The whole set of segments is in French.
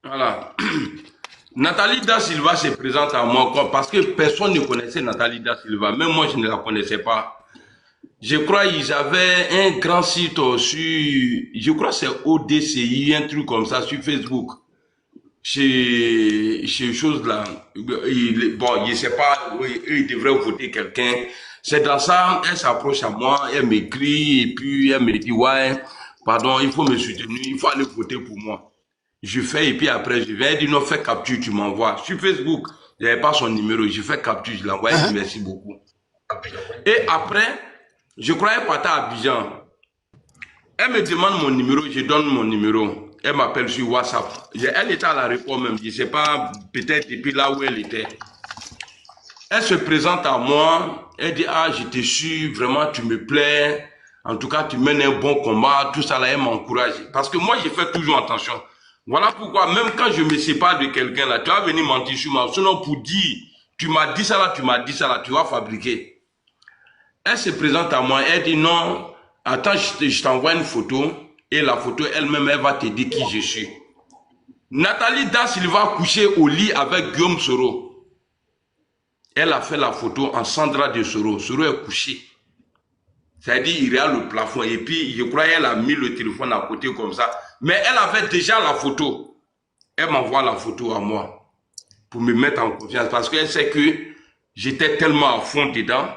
Voilà. Nathalie Da Silva se présente à moi parce que personne ne connaissait Nathalie Da Silva. Même moi, je ne la connaissais pas. Je crois qu'ils avaient un grand site sur, je crois que c'est ODCI, un truc comme ça sur Facebook. Chez choses là. Bon, je sais pas, ils devraient voter quelqu'un. C'est dans ça, elle s'approche à moi, elle m'écrit et puis elle me dit, ouais, pardon, il faut me soutenir, il faut aller voter pour moi. Je fais et puis après je viens, elle dit non, fais capture, tu m'envoies. Sur Facebook, il n'y avait pas son numéro, je fais capture, je l'envoie, elle dit merci beaucoup. Et après, je croyais partir à Abidjan. Elle me demande mon numéro, je donne mon numéro. Elle m'appelle sur WhatsApp. Elle était à l'aéroport même, je ne sais pas, peut-être depuis là où elle était. Elle se présente à moi, elle dit, ah, je te suis, vraiment, tu me plais. En tout cas, tu mènes un bon combat, tout ça là, elle m'encourage. Parce que moi, je fais toujours attention. Voilà pourquoi, même quand je me sépare de quelqu'un là, tu vas venir mentir sur moi. Sinon, pour dire, tu m'as dit ça là, tu m'as dit ça là, tu vas fabriquer. Elle se présente à moi, elle dit non, attends, je t'envoie une photo. Et la photo elle-même, elle va te dire qui je suis. Nathalie Da Silva a couché au lit avec Guillaume Soro. Elle a fait la photo en Sandra de Soro. Soro est couché. C'est-à-dire, il regarde le plafond. Et puis, je crois qu'elle a mis le téléphone à côté comme ça. Mais elle avait déjà la photo. Elle m'envoie la photo à moi. Pour me mettre en confiance. Parce qu'elle sait que j'étais tellement à fond dedans.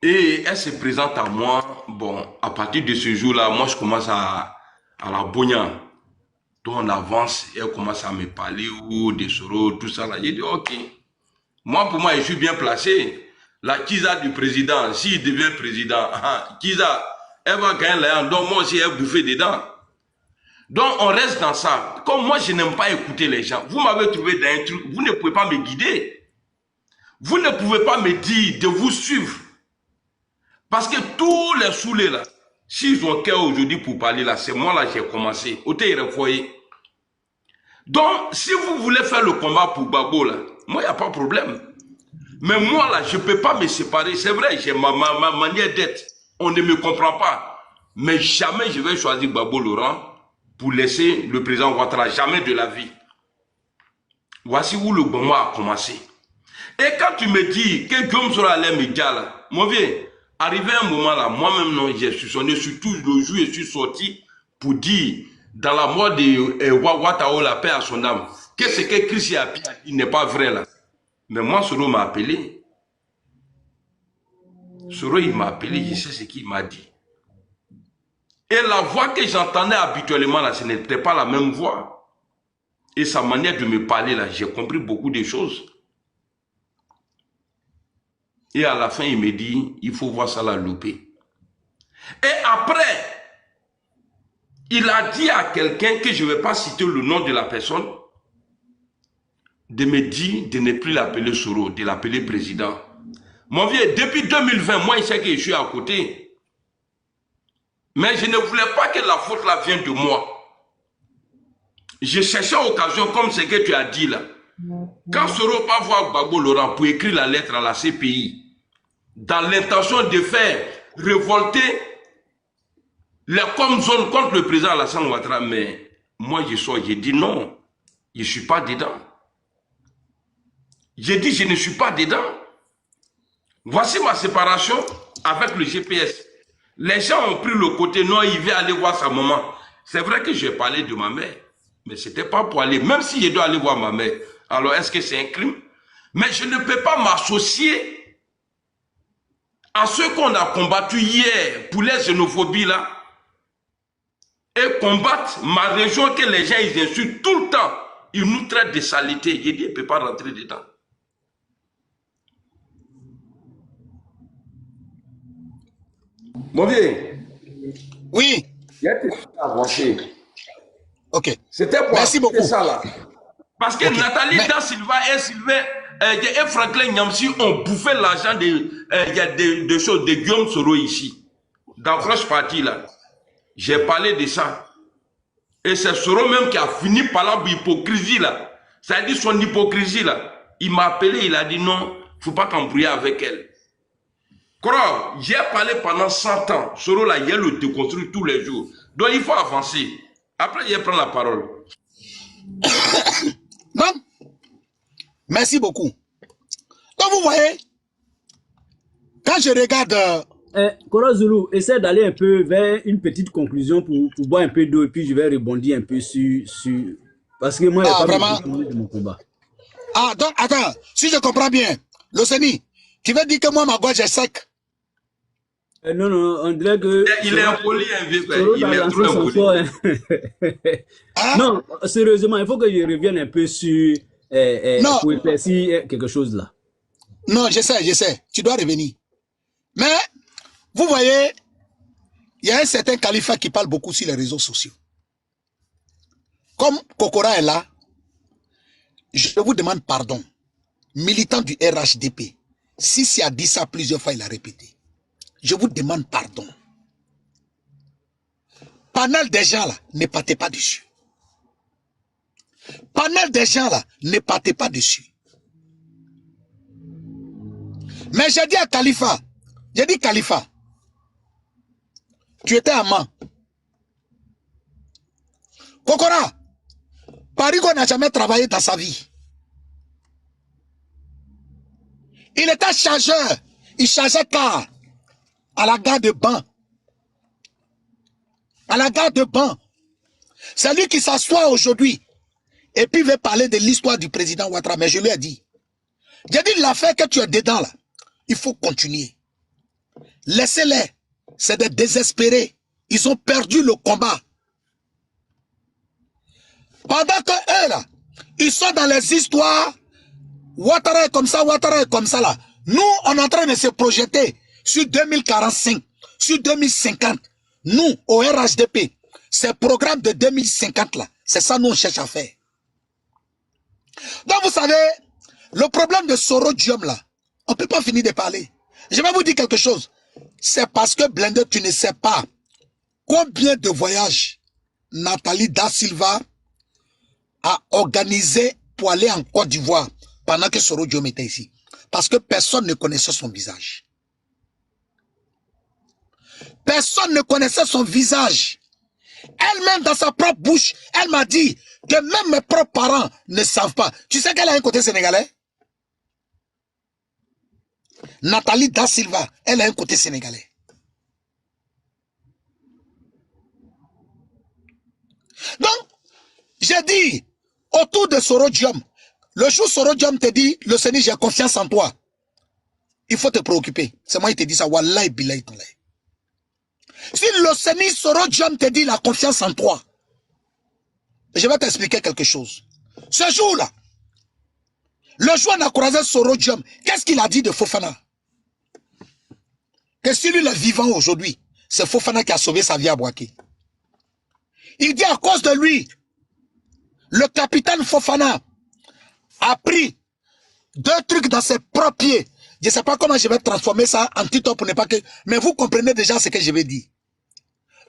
Et elle se présente à moi. Bon, à partir de ce jour-là, moi, je commence à la bogner. Donc, on avance. Et elle commence à me parler. Ou des Soro, tout ça. J'ai dit, ok. Moi, pour moi, je suis bien placé. La Kiza du président, s'il devient président, Kiza, elle va gagner la donc moi aussi, elle bouffer dedans. Donc, on reste dans ça. Comme moi, je n'aime pas écouter les gens. Vous m'avez trouvé dans un truc, vous ne pouvez pas me guider. Vous ne pouvez pas me dire de vous suivre. Parce que tous les saoulés là, s'ils ont cœur aujourd'hui pour parler là, c'est moi là, j'ai commencé. Donc, si vous voulez faire le combat pour Gbagbo là, moi, il n'y a pas de problème. Mais moi, là, je ne peux pas me séparer. C'est vrai, j'ai ma manière d'être. On ne me comprend pas. Mais jamais je vais choisir Gbagbo Laurent pour laisser le président Ouattara. Jamais de la vie. Voici où le bon mois a commencé. Et quand tu me dis que Guillaume sera allé me dire là, mon vieux, arrivé un moment là, moi-même, non, j'ai sonné sur tout le jour, je suis sorti pour dire, dans la mort de Ouattara, la paix à son âme, que ce que Christ a dit, il n'est pas vrai là. Mais moi, Soro m'a appelé. Soro, il m'a appelé, je sais ce qu'il m'a dit. Et la voix que j'entendais habituellement, là, ce n'était pas la même voix. Et sa manière de me parler, là, j'ai compris beaucoup de choses. Et à la fin, il me dit, il faut voir ça la louper. Et après, il a dit à quelqu'un que je ne vais pas citer le nom de la personne, de me dire de ne plus l'appeler Soro, de l'appeler président. Mon vieux, depuis 2020, moi, il sait que je suis à côté. Mais je ne voulais pas que la faute là vienne de moi. Je cherchais occasion, comme ce que tu as dit là. Quand Soro va voir Gbagbo Laurent pour écrire la lettre à la CPI, dans l'intention de faire révolter les comme zones contre le président Alassane Ouattara, mais moi, j'ai dit non, je ne suis pas dedans. J'ai dit, je ne suis pas dedans. Voici ma séparation avec le GPS. Les gens ont pris le côté, non, il veut aller voir sa maman. C'est vrai que j'ai parlé de ma mère, mais ce n'était pas pour aller, même si je dois aller voir ma mère. Alors, est-ce que c'est un crime? Mais je ne peux pas m'associer à ceux qu'on a combattu hier pour les xénophobies là et combattre ma région que les gens ils insultent tout le temps. Ils nous traitent de saleté. J'ai dit, je ne peux pas rentrer dedans. Mon vieux. Oui. Il y a des choses à avancer. Ok. C'était pour Merci beaucoup. ça là. Parce que Okay. Nathalie Da Silva et Franklin Nyamsi ont bouffé l'argent de choses de Guillaume Soro ici. Dans Fresh Party là. J'ai parlé de ça. Et c'est Soro même qui a fini par l'hypocrisie là. Ça dit son hypocrisie là. Il m'a appelé, il a dit non, il ne faut pas t'embrouiller avec elle. Crois, j'ai parlé pendant 100 ans. Soro là, il le déconstruit tous les jours. Donc il faut avancer. Après, il prend la parole. Non? Merci beaucoup. Donc, vous voyez, quand je regarde... Kora Zulu, essaie d'aller un peu vers une petite conclusion pour boire un peu d'eau et puis je vais rebondir un peu sur... Parce que moi, il n'y a pas vraiment? de mon combat. Ah, donc, attends, si je comprends bien, Loseni, tu veux dire que moi, ma gorge est sec? Non, non, on dirait que... Il est impoli, un vieux. Il est trop impoli. Hein? Non, sérieusement, il faut que je revienne un peu sur... Non. pour éclaircir quelque chose là. Non, je sais, tu dois revenir. Mais, vous voyez, il y a un certain Khalifa qui parle beaucoup sur les réseaux sociaux. Comme Kokora est là, je vous demande pardon, militant du RHDP. Si c'est a dit ça plusieurs fois, il a répété. Je vous demande pardon. Panel des gens là, ne partez pas dessus. Panel des gens là, ne partez pas dessus. Mais j'ai dit à Khalifa, tu étais amant. Kokora, Parigo n'a jamais travaillé dans sa vie. Il était chargeur, il chargeait car à la gare de Ban. À la gare de Ban. C'est lui qui s'assoit aujourd'hui et puis veut parler de l'histoire du président Ouattara. Mais je lui ai dit, l'affaire que tu es dedans là, il faut continuer. Laissez-les. C'est des désespérés. Ils ont perdu le combat. Pendant que eux là, ils sont dans les histoires, Ouattara est comme ça là. Nous, on est en train de se projeter sur 2045, sur 2050. Nous, au RHDP, ces programmes de 2050 là, c'est ça nous on cherche à faire. Donc vous savez, le problème de Sorodium là, on ne peut pas finir de parler. Je vais vous dire quelque chose. C'est parce que Blender, tu ne sais pas combien de voyages Nathalie Da Silva a organisé pour aller en Côte d'Ivoire pendant que Sorodium était ici. Parce que personne ne connaissait son visage. Personne ne connaissait son visage. Elle-même, dans sa propre bouche, elle m'a dit que même mes propres parents ne savent pas. Tu sais qu'elle a un côté sénégalais? Nathalie Da Silva, elle a un côté sénégalais. Donc, j'ai dit, autour de Sorodium, le jour Sorodium te dit, le Seigneur, j'ai confiance en toi. Il faut te préoccuper. C'est moi qui te dis ça. Wallahi billahi tallahi. Si le Seigneur Sorodium te dit la confiance en toi, je vais t'expliquer quelque chose. Ce jour-là, le jour où on a croisé Sorodium, qu'est-ce qu'il a dit de Fofana? Que si lui est vivant aujourd'hui, c'est Fofana qui a sauvé sa vie à Boaké. Il dit à cause de lui, le capitaine Fofana a pris 2 trucs dans ses propres pieds. Je ne sais pas comment je vais transformer ça en titre pour ne pas que... Mais vous comprenez déjà ce que je vais dire.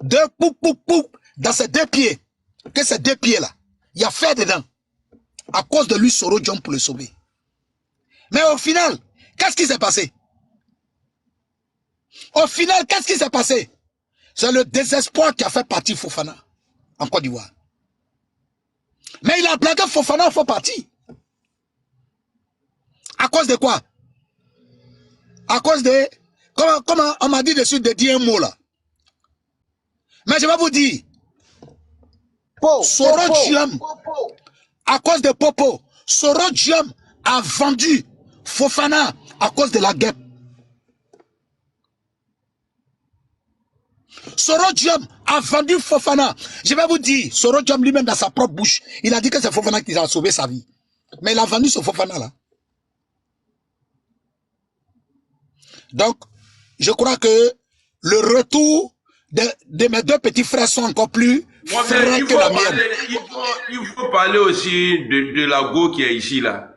2 poup dans ses 2 pieds. Que ces 2 pieds-là, il y a fait dedans. À cause de lui, Sorodium pour le sauver. Mais au final, qu'est-ce qui s'est passé? Au final, qu'est-ce qui s'est passé? C'est le désespoir qui a fait partir Fofana en Côte d'Ivoire. Mais il a blagué Fofana en fait partie. À cause de quoi? À cause de... Comment on m'a dit dessus de dire un mot là. Mais je vais vous dire. Sorodium, à cause de Popo, Sorodium a vendu Fofana à cause de la guêpe. Sorodium a vendu Fofana. Je vais vous dire, Sorodium lui-même dans sa propre bouche, il a dit que c'est Fofana qui a sauvé sa vie. Mais il a vendu ce Fofana là. Donc, je crois que le retour de mes 2 petits frères sont encore plus frères que la mienne. Il faut parler aussi de la go qui est ici là.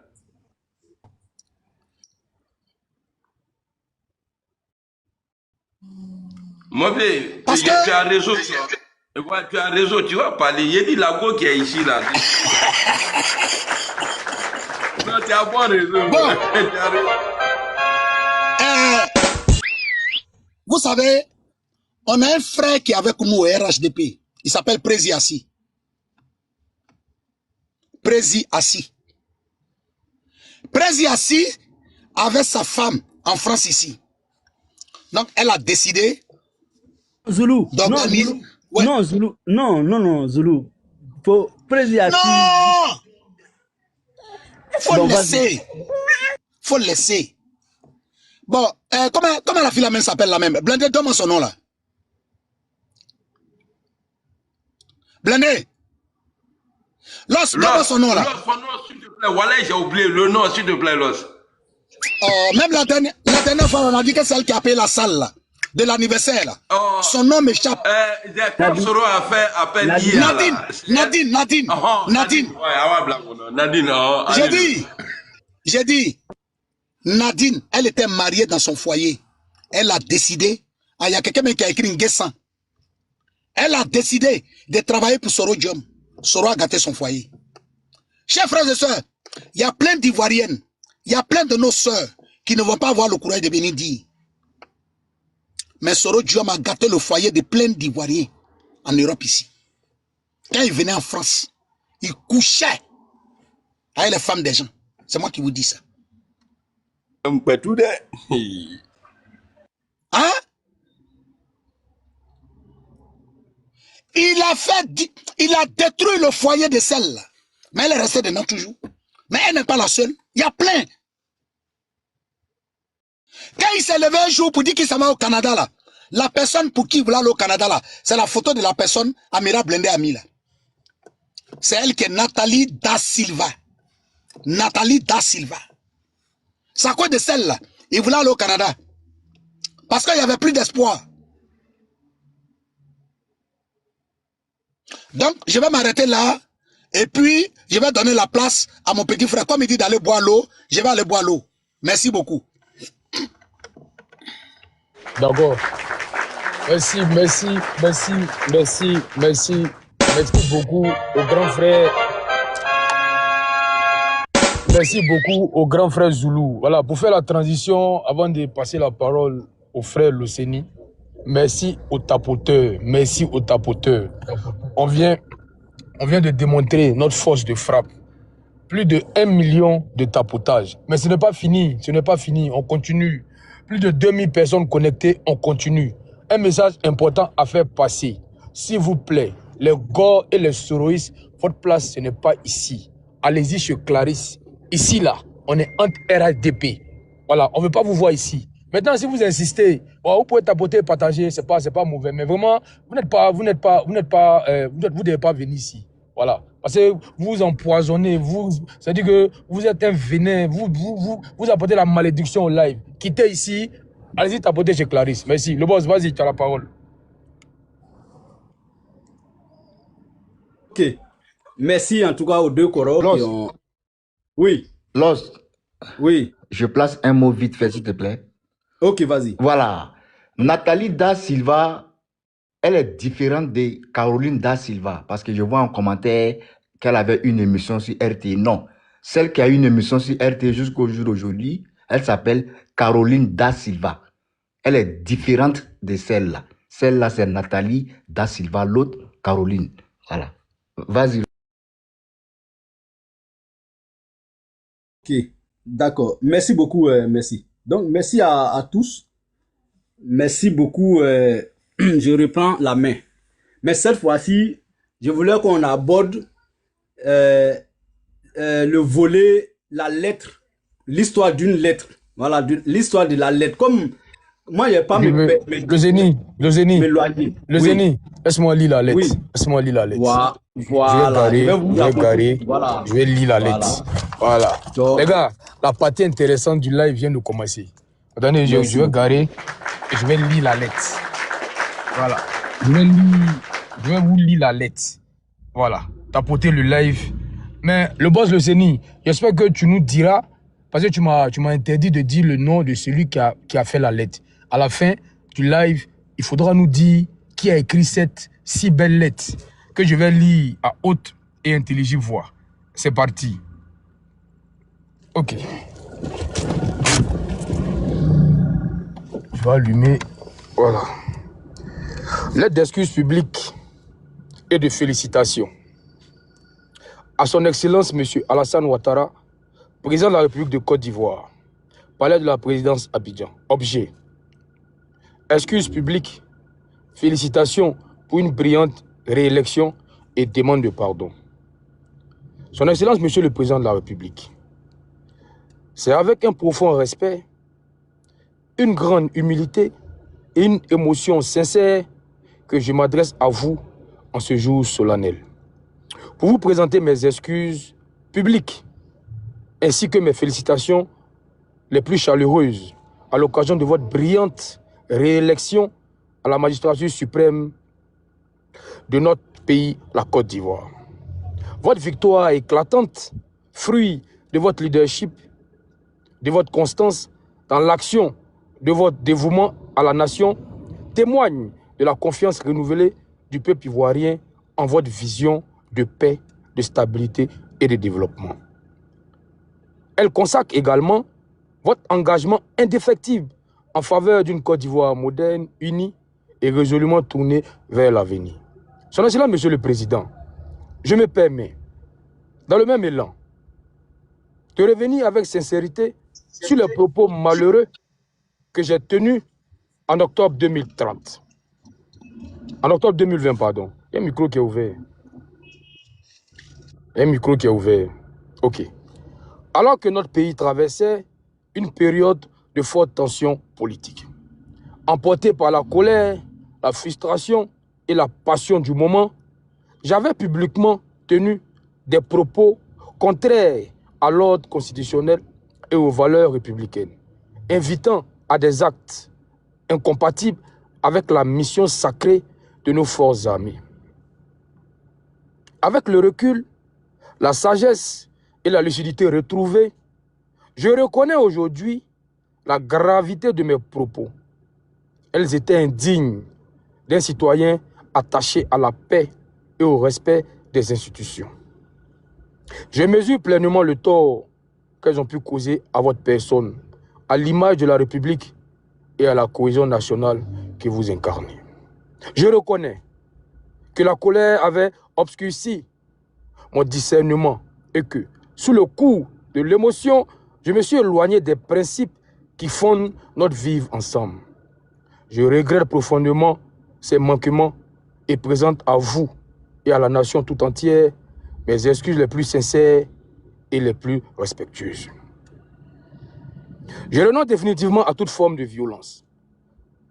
Moi, tu as raison. Tu as raison, tu vas parler. Il y a dit la go qui est ici là. Non, tu as pas raison. Bon. Vous savez, on a un frère qui est avec nous au RHDP. Il s'appelle Prési Assi. Prési assis. Prési assis avec sa femme en France ici. Donc, elle a décidé Zulu. d'organiser... Zulu. Ouais. Non, Zulu. Non, Zulu. Faut Prési assis. Non! Faut laisser. Faut laisser. Bon, comment la fille la même s'appelle la même? Blindé, donne-moi son nom là. Blindé. Donne-moi son nom là. Son nom, s'il te plaît. Voilà, j'ai oublié le nom, s'il te plaît, Los. Oh, même la dernière fois, on a dit que c'est elle qui a payé la salle là, de l'anniversaire là. Oh, son nom m'échappe. Quand Soro a fait appel hier. Nadine. Nadine. J'ai dit, Nadine, elle était mariée dans son foyer. Elle a décidé, il y a quelqu'un qui a écrit une guessin. Elle a décidé de travailler pour Soro Diom. Soro a gâté son foyer. Chers frères et sœurs, il y a plein d'Ivoiriennes, il y a plein de nos sœurs qui ne vont pas avoir le courage de venir dire. Mais Soro Diom a gâté le foyer de plein d'Ivoiriens en Europe ici. Quand il venait en France, il couchait avec les femmes des gens. C'est moi qui vous dis ça. Hein? Il a détruit le foyer de celle-là. Mais elle est restée dedans toujours. Mais elle n'est pas la seule. Il y a plein. Quand il s'est levé un jour pour dire qu'il s'en va au Canada, là, la personne pour qui il voulait aller au Canada, là, c'est la photo de la personne, Amira Blindé Ami, là. C'est elle qui est Nathalie Da Silva. Nathalie Da Silva. C'est à quoi de celle-là? Il voulait aller au Canada. Parce qu'il n'y avait plus d'espoir. Donc, je vais m'arrêter là. Et puis, je vais donner la place à mon petit frère. Comme il dit d'aller boire l'eau, je vais aller boire l'eau. Merci beaucoup. D'accord. Merci beaucoup au grand frère. Merci beaucoup au grand frère Zulu. Voilà, pour faire la transition, avant de passer la parole au frère Loseni, merci aux tapoteurs. Merci aux tapoteurs. On vient de démontrer notre force de frappe. Plus de 1 million de tapotages. Mais ce n'est pas fini, on continue. Plus de 2000 personnes connectées, on continue. Un message important à faire passer. S'il vous plaît, les Gors et les Soroïs, votre place, ce n'est pas ici. Allez-y chez Clarisse. Ici, là, on est entre RHDP. Voilà, on ne veut pas vous voir ici. Maintenant, si vous insistez, vous pouvez tapoter, partager, c'est pas mauvais. Mais vraiment, vous ne devez pas venir ici. Voilà. Parce que vous empoisonnez, c'est-à-dire que vous êtes un venin, vous apportez la malédiction au live. Quittez ici, allez-y tapoter chez Clarisse. Merci. Le boss, vas-y, tu as la parole. Ok. Merci en tout cas aux deux coros qui ont... Oui. Lost. Oui. Je place un mot vite fait, s'il te plaît. Ok, vas-y. Voilà. Nathalie Da Silva, elle est différente de Caroline Da Silva, parce que je vois en commentaire qu'elle avait une émission sur RT. Non. Celle qui a une émission sur RT jusqu'au jour d'aujourd'hui, elle s'appelle Caroline Da Silva. Elle est différente de celle-là. Celle-là, c'est Nathalie Da Silva, l'autre, Caroline. Voilà. Vas-y. Ok, d'accord. Merci beaucoup, merci. Donc, merci à tous. Merci beaucoup. Je reprends la main. Mais cette fois-ci, je voulais qu'on aborde le volet, la lettre, l'histoire d'une lettre. Voilà, l'histoire de la lettre. Comme moi, il n'y a pas le Zéni, laisse-moi lire la lettre. Oui. Laisse-moi lire la lettre. Voilà. Je vais lire la lettre. Voilà. Donc, les gars, la partie intéressante du live vient de commencer. Attendez, je vais garer et je vais lire la lettre. Voilà. Je vais vous lire la lettre. Voilà. Tapoter le live. Mais le boss, le Zéni, j'espère que tu nous diras, parce que tu m'as interdit de dire le nom de celui qui a fait la lettre. À la fin du live, il faudra nous dire qui a écrit cette si belle lettre que je vais lire à haute et intelligible voix. C'est parti. Ok. Je vais allumer. Voilà. Lettre d'excuse publique et de félicitations. à son Excellence M. Alassane Ouattara, président de la République de Côte d'Ivoire, palais de la présidence Abidjan. Objet. Excuses publiques, félicitations pour une brillante réélection et demande de pardon. Son Excellence Monsieur le Président de la République, c'est avec un profond respect, une grande humilité et une émotion sincère que je m'adresse à vous en ce jour solennel pour vous présenter mes excuses publiques ainsi que mes félicitations les plus chaleureuses à l'occasion de votre brillante réélection à la magistrature suprême de notre pays, la Côte d'Ivoire. Votre victoire éclatante, fruit de votre leadership, de votre constance dans l'action, de votre dévouement à la nation, témoigne de la confiance renouvelée du peuple ivoirien en votre vision de paix, de stabilité et de développement. Elle consacre également votre engagement indéfectible en faveur d'une Côte d'Ivoire moderne, unie et résolument tournée vers l'avenir. Son Excellence, Monsieur le Président, je me permets, dans le même élan, de revenir avec sincérité sur les propos malheureux que j'ai tenus en octobre 2030. En octobre 2020, pardon. Il y a un micro qui est ouvert. Il y a un micro qui est ouvert. OK. Alors que notre pays traversait une période de forte tension politique, emporté par la colère, la frustration et la passion du moment, j'avais publiquement tenu des propos contraires à l'ordre constitutionnel et aux valeurs républicaines, invitant à des actes incompatibles avec la mission sacrée de nos forces armées. Avec le recul, la sagesse et la lucidité retrouvées, je reconnais aujourd'hui la gravité de mes propos. Elles étaient indignes d'un citoyen attaché à la paix et au respect des institutions. Je mesure pleinement le tort qu'elles ont pu causer à votre personne, à l'image de la République et à la cohésion nationale que vous incarnez. Je reconnais que la colère avait obscurci mon discernement et que, sous le coup de l'émotion, je me suis éloigné des principes qui fondent notre vivre ensemble. Je regrette profondément ces manquements et présente à vous et à la nation tout entière mes excuses les plus sincères et les plus respectueuses. Je renonce définitivement à toute forme de violence,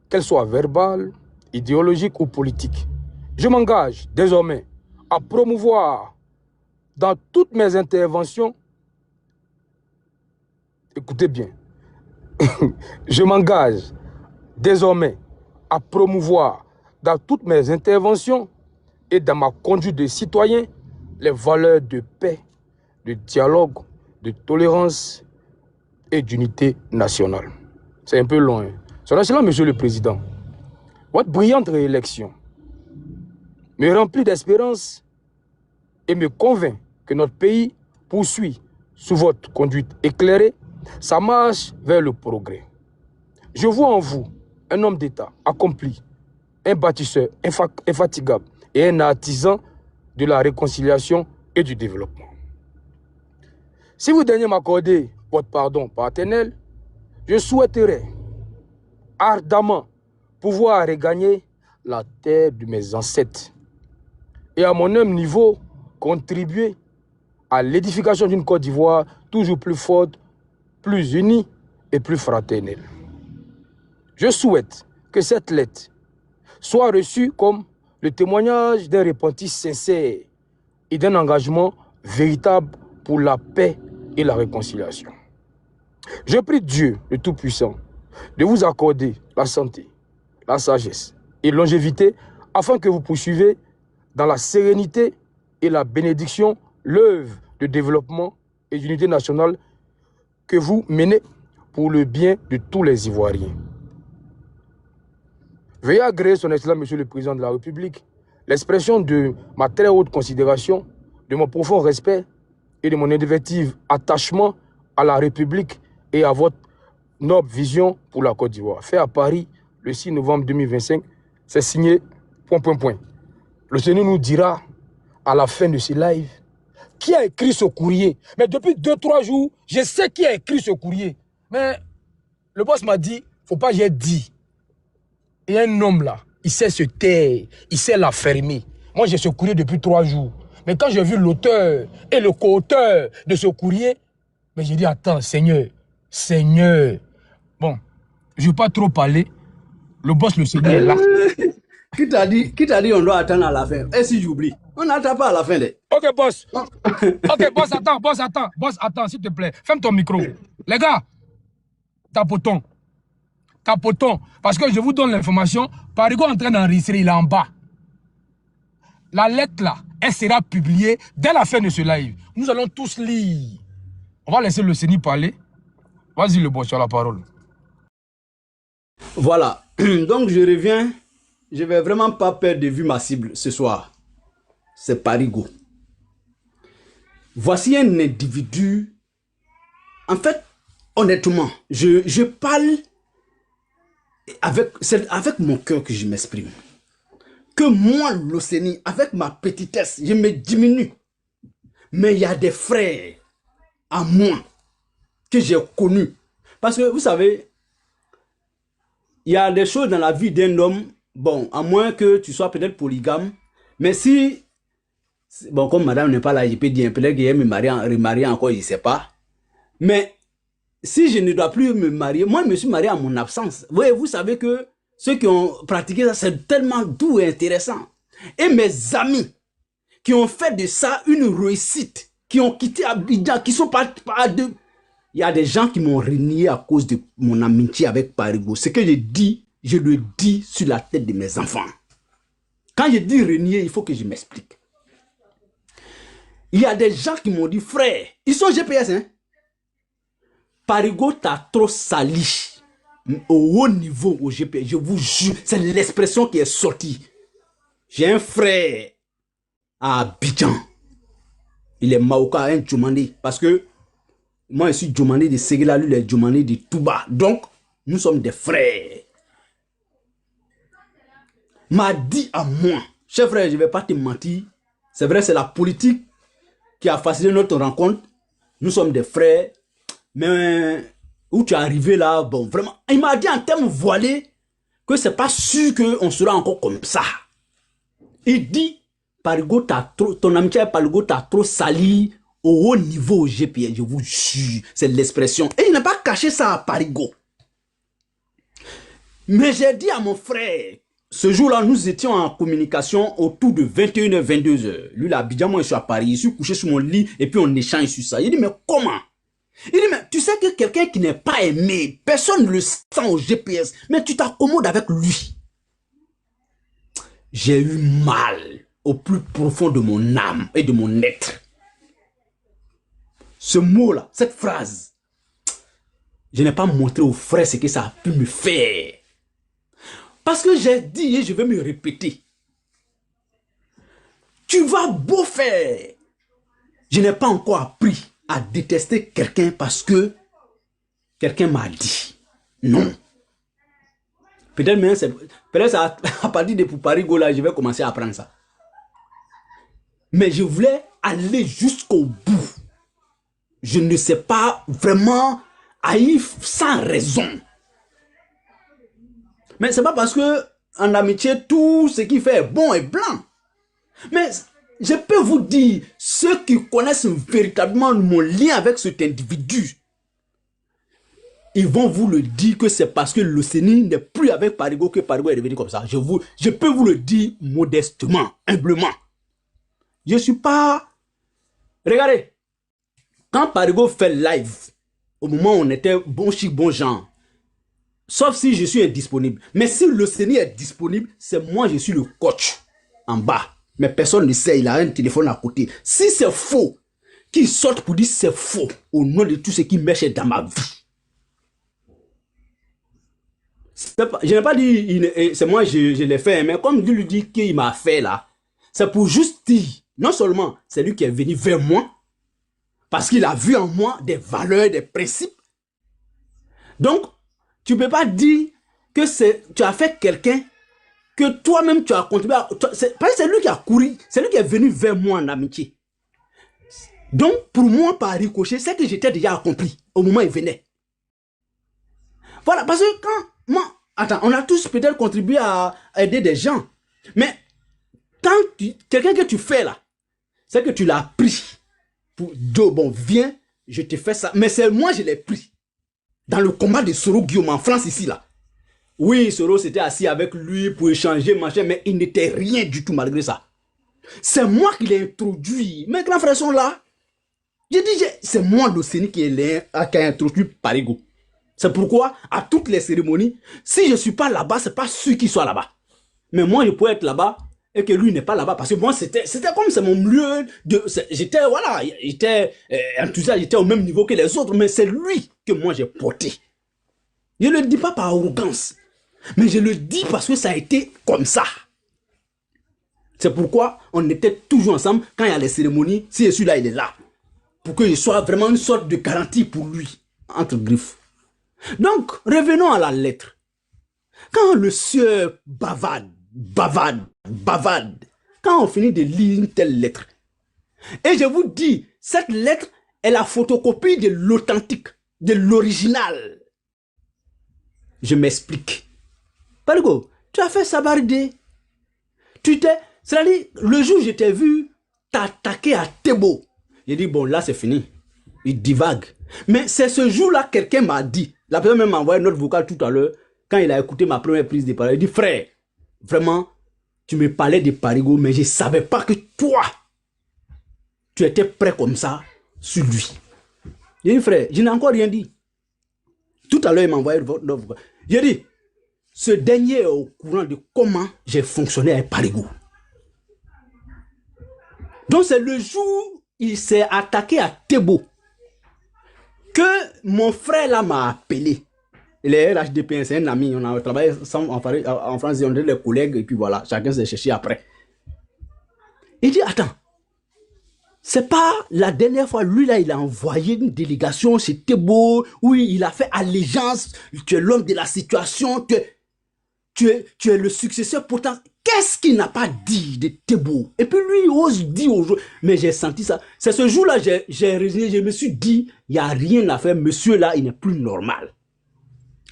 qu'elle soit verbale, idéologique ou politique. Je m'engage désormais à promouvoir dans toutes mes interventions, écoutez bien, je m'engage désormais à promouvoir dans toutes mes interventions et dans ma conduite de citoyen les valeurs de paix, de dialogue, de tolérance et d'unité nationale. C'est un peu long. Son Excellence, Monsieur le Président, votre brillante réélection me remplit d'espérance et me convainc que notre pays poursuit, sous votre conduite éclairée, sa marche vers le progrès. Je vois en vous un homme d'État accompli, un bâtisseur infatigable et un artisan de la réconciliation et du développement. Si vous daignez m'accorder votre pardon paternel, je souhaiterais ardemment pouvoir regagner la terre de mes ancêtres et à mon humble niveau contribuer à l'édification d'une Côte d'Ivoire toujours plus forte, plus unie et plus fraternelle. Je souhaite que cette lettre soit reçue comme le témoignage d'un repentir sincère et d'un engagement véritable pour la paix et la réconciliation. Je prie Dieu, le Tout-Puissant, de vous accorder la santé, la sagesse et longévité afin que vous poursuivez dans la sérénité et la bénédiction l'œuvre de développement et d'unité nationale que vous menez pour le bien de tous les Ivoiriens. Veuillez agréer son Excellence, Monsieur le Président de la République, l'expression de ma très haute considération, de mon profond respect et de mon indéfectible attachement à la République et à votre noble vision pour la Côte d'Ivoire. Fait à Paris le 6 novembre 2025, c'est signé ... Le Seigneur nous dira à la fin de ce live qui a écrit ce courrier. Mais depuis 2-3 jours, je sais qui a écrit ce courrier. Mais le boss m'a dit, faut pas j'ai dit. Il y a un homme là, il sait se taire, il sait la fermer. Moi, j'ai ce courrier depuis 3 jours. Mais quand j'ai vu l'auteur et le co-auteur de ce courrier, mais j'ai dit, attends, Seigneur, Seigneur. Bon, je ne vais pas trop parler. Le boss, le Seigneur est là. Qui t'a dit on doit attendre à la fin? Et si j'oublie? On n'attend pas à la fin. Ok, boss. Ok, boss, attends, s'il te plaît. Ferme ton micro. Les gars, tapotons. Parce que je vous donne l'information. Parigo est en train d'enregistrer, il est en bas. La lettre là, elle sera publiée dès la fin de ce live. Nous allons tous lire. On va laisser le Seigneur parler. Vas-y, le boss, tu as la parole. Voilà. Donc, je reviens. Je ne vais vraiment pas perdre de vue ma cible ce soir. C'est Parigo. Voici un individu. En fait, honnêtement, je parle c'est avec mon cœur que je m'exprime. Que moi, l'Océanie, avec ma petitesse, je me diminue. Mais il y a des frères à moi que j'ai connus. Parce que, vous savez, il y a des choses dans la vie d'un homme, bon, à moins que tu sois peut-être polygame, mais si, bon, comme madame n'est pas là, je peux dire, peut-être qu'elle me remarier encore, je ne sais pas. Mais si je ne dois plus me marier, moi, je me suis marié en mon absence. Vous savez que ceux qui ont pratiqué ça, c'est tellement doux et intéressant. Et mes amis qui ont fait de ça une réussite, qui ont quitté Abidjan, qui sont pas de... Il y a des gens qui m'ont renié à cause de mon amitié avec Parigo. Ce que je dis, je le dis sur la tête de mes enfants. Quand je dis renier, il faut que je m'explique. Il y a des gens qui m'ont dit, frère, ils sont GPS, hein. Parigo t'a trop sali au haut niveau au GPS. Je vous jure, c'est l'expression qui est sortie. J'ai un frère à Abidjan. Il est Maoka, un Djomandé. Parce que moi, je suis Djomandé de Séguéla, lui, il est Djomandé de Touba. Donc, nous sommes des frères. M'a dit à moi, cher frère, je ne vais pas te mentir. C'est vrai, c'est la politique qui a facilité notre rencontre. Nous sommes des frères. Mais où tu es arrivé là, bon, vraiment, il m'a dit en termes voilés que c'est pas sûr qu'on sera encore comme ça. Il dit, Parigo t'as trop, ton amitié avec Parigo t'a trop sali au haut niveau au GPS, je vous jure, c'est l'expression. Et il n'a pas caché ça à Parigo. Mais j'ai dit à mon frère, ce jour-là, nous étions en communication autour de 21h, 22h. Lui, là, Abidjan, moi, je suis à Paris, je suis couché sur mon lit et puis on échange sur ça. Il dit, mais comment? Il dit, mais tu sais que quelqu'un qui n'est pas aimé, personne ne le sent au GPS, mais tu t'accommodes avec lui. J'ai eu mal au plus profond de mon âme et de mon être. Ce mot-là, cette phrase, je n'ai pas montré aux frères ce que ça a pu me faire. Parce que j'ai dit et je vais me répéter. Tu vas beau faire. Je n'ai pas encore appris à détester quelqu'un parce que quelqu'un m'a dit. Non. Peut-être à partir de Parigo là, je vais commencer à apprendre ça. Mais je voulais aller jusqu'au bout. Je ne sais pas vraiment haïr sans raison. Mais c'est pas parce que en amitié, tout ce qui fait est bon et blanc. Mais je peux vous dire, ceux qui connaissent véritablement mon lien avec cet individu, ils vont vous le dire que c'est parce que l'Océanie n'est plus avec Parigo que Parigo est devenu comme ça. Je peux vous le dire modestement, humblement. Je ne suis pas... Regardez, quand Parigo fait live, au moment où on était bon chic, bon genre, sauf si je suis indisponible. Mais si l'Océanie est disponible, c'est moi, je suis le coach en bas. Mais personne ne sait, il a un téléphone à côté. Si c'est faux, qu'il sorte pour dire c'est faux, au nom de tout ce qui marche dans ma vie. Je n'ai pas dit, c'est moi, je l'ai fait, mais comme Dieu lui dit qu'il m'a fait là, c'est pour juste dire, non seulement c'est lui qui est venu vers moi, parce qu'il a vu en moi des valeurs, des principes. Donc, tu ne peux pas dire que tu as fait quelqu'un que toi-même tu as contribué à... C'est lui qui a couru, c'est lui qui est venu vers moi en amitié. Donc, pour moi, par ricochet, c'est que j'étais déjà accompli au moment où il venait. Voilà, parce que quand moi, attends, on a tous peut-être contribué à aider des gens, mais quand quelqu'un que tu fais là, c'est que tu l'as pris pour dire, bon, viens, je te fais ça, mais c'est moi, je l'ai pris dans le combat de Soro Guillaume en France ici là. Oui, Soro s'était assis avec lui pour échanger, machin, mais il n'était rien du tout malgré ça. C'est moi qui l'ai introduit. Mes grands frères sont là. J'ai dit, c'est moi l'Océanie qui a introduit Parigo. C'est pourquoi, à toutes les cérémonies, si je ne suis pas là-bas, ce n'est pas sûr qu'il soit là-bas. Mais moi, je pourrais être là-bas et que lui n'est pas là-bas. Parce que moi, c'était comme c'est mon lieu de... J'étais, voilà, j'étais enthousiaste, j'étais au même niveau que les autres, mais c'est lui que moi j'ai porté. Je ne le dis pas par arrogance, mais je le dis parce que ça a été comme ça. C'est pourquoi on était toujours ensemble quand il y a les cérémonies. Si je suis là, il est là. Pour qu'il soit vraiment une sorte de garantie pour lui, entre griffes. Donc, revenons à la lettre. Quand le sieur bavade, quand on finit de lire une telle lettre, et je vous dis, cette lettre est la photocopie de l'authentique, de l'original. Je m'explique. Parigo, tu as fait sabardé. C'est-à-dire, le jour où je t'ai vu t'attaquer à Tebo, j'ai dit, bon, là, c'est fini. Il divague. Mais c'est ce jour-là, quelqu'un m'a dit, la personne même m'a envoyé notre vocal tout à l'heure, quand il a écouté ma première prise de parole, il dit, frère, vraiment, tu me parlais de Parigo, mais je ne savais pas que toi, tu étais prêt comme ça sur lui. J'ai dit, frère, je n'ai encore rien dit. Tout à l'heure, il m'a envoyé notre vocal. J'ai dit, ce dernier est au courant de comment j'ai fonctionné avec Parigo. Donc c'est le jour où il s'est attaqué à Tebo que mon frère là m'a appelé. Il est RHDP, c'est un ami, on a travaillé ensemble en France, on était les collègues et puis voilà, chacun s'est cherché après. Il dit, attends, c'est pas la dernière fois, lui là, il a envoyé une délégation chez Tebo, oui, il a fait allégeance, tu es l'homme de la situation, tu es le successeur, pourtant, qu'est-ce qu'il n'a pas dit de Tebo? Et puis lui, il ose dire aux gens, mais j'ai senti ça. C'est ce jour-là, j'ai résigné, je me suis dit, il n'y a rien à faire, monsieur là, il n'est plus normal.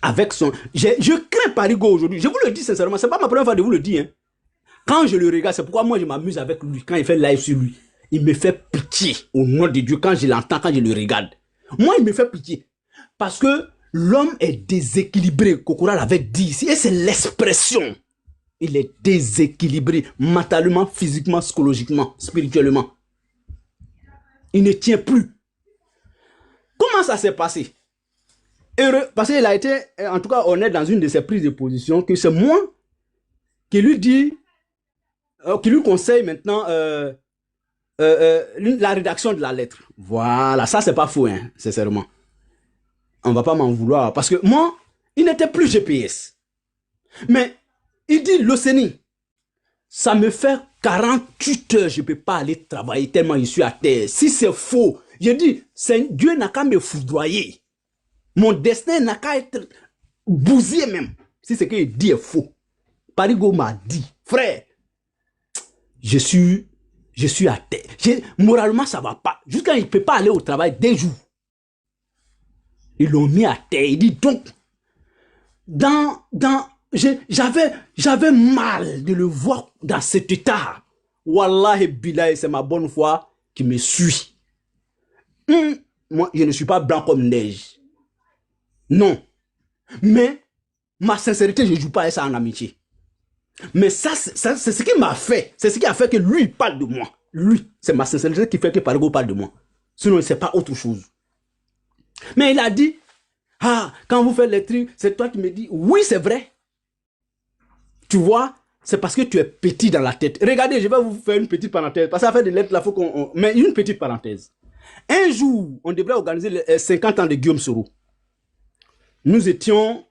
Avec son... Je crains Parigo aujourd'hui, je vous le dis sincèrement, c'est pas ma première fois de vous le dire. Hein. Quand je le regarde, c'est pourquoi moi je m'amuse avec lui, quand il fait live sur lui. Il me fait pitié, au nom de Dieu, quand je l'entends, quand je le regarde. Moi, il me fait pitié. Parce que l'homme est déséquilibré, Kokora l'avait dit ici, et c'est l'expression. Il est déséquilibré, mentalement, physiquement, psychologiquement, spirituellement. Il ne tient plus. Comment ça s'est passé? Heureux, parce qu'il a été, en tout cas, honnête dans une de ses prises de position, que c'est moi qui lui dit, qui lui conseille maintenant la rédaction de la lettre. Voilà, ça c'est pas faux, hein, sincèrement. On va pas m'en vouloir, parce que moi, il n'était plus GPS. Mais, il dit, l'Océanie, ça me fait 48 heures, je ne peux pas aller travailler tellement je suis à terre. Si c'est faux, je dis, Dieu n'a qu'à me foudroyer. Mon destin n'a qu'à être bousillé même. Si ce qu'il dit est faux. Parigo m'a dit, frère, je suis à terre. Moralement, ça ne va pas. Jusqu'à il ne peut pas aller au travail des jours. Ils l'ont mis à terre. Il dit donc, j'avais mal de le voir dans cet état. Wallahi billahi, c'est ma bonne foi qui me suit. Moi, je ne suis pas blanc comme neige. Non. Mais, ma sincérité, je ne joue pas à ça en amitié. Mais ça c'est ce qui m'a fait. C'est ce qui a fait que lui, il parle de moi. Lui, c'est ma sincérité qui fait que Parigo parle de moi. Sinon, c'est pas autre chose. Mais il a dit, ah, quand vous faites les trucs, c'est toi qui me dis, oui, c'est vrai. Tu vois, c'est parce que tu es petit dans la tête. Regardez, je vais vous faire une petite parenthèse. Parce qu'à faire des lettres, là, il faut qu'on... Mais une petite parenthèse. Un jour, on devrait organiser les 50 ans de Guillaume Soro. Nous étions...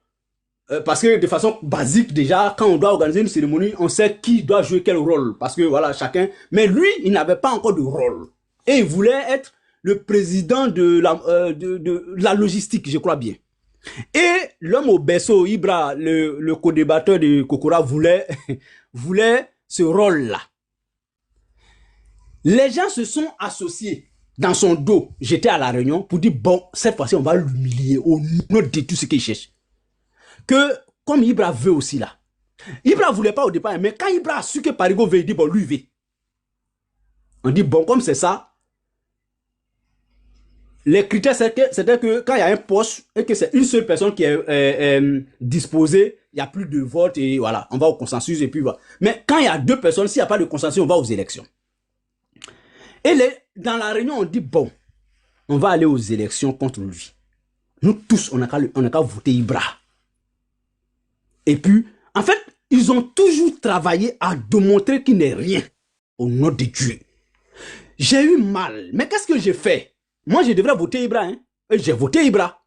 parce que de façon basique, déjà, quand on doit organiser une cérémonie, on sait qui doit jouer quel rôle. Parce que, voilà, chacun... Mais lui, il n'avait pas encore de rôle. Et il voulait être le président de la logistique, je crois bien. Et l'homme au berceau, Ibra, le co-débatteur de Kokora, voulait ce rôle-là. Les gens se sont associés dans son dos, j'étais à la réunion pour dire, bon, cette fois-ci, on va l'humilier au nom de tout ce qu'il cherche. Que, comme Ibra veut aussi là, Ibra ne voulait pas au départ, mais quand Ibra a su que Parigo veut, il dit, bon, lui, il veut. On dit, bon, comme c'est ça, les critères, c'était que quand il y a un poste et que c'est une seule personne qui est disposée, il n'y a plus de vote et voilà, on va au consensus et puis voilà. Mais quand il y a deux personnes, s'il n'y a pas de consensus, on va aux élections. Et dans la réunion, on dit, bon, on va aller aux élections contre lui. Nous tous, on n'a qu'à voter Ibra. Et puis, en fait, ils ont toujours travaillé à démontrer qu'il n'est rien au nom de Dieu. J'ai eu mal. Mais qu'est-ce que j'ai fait? Moi, je devrais voter Ibra. Hein? Et j'ai voté Ibra.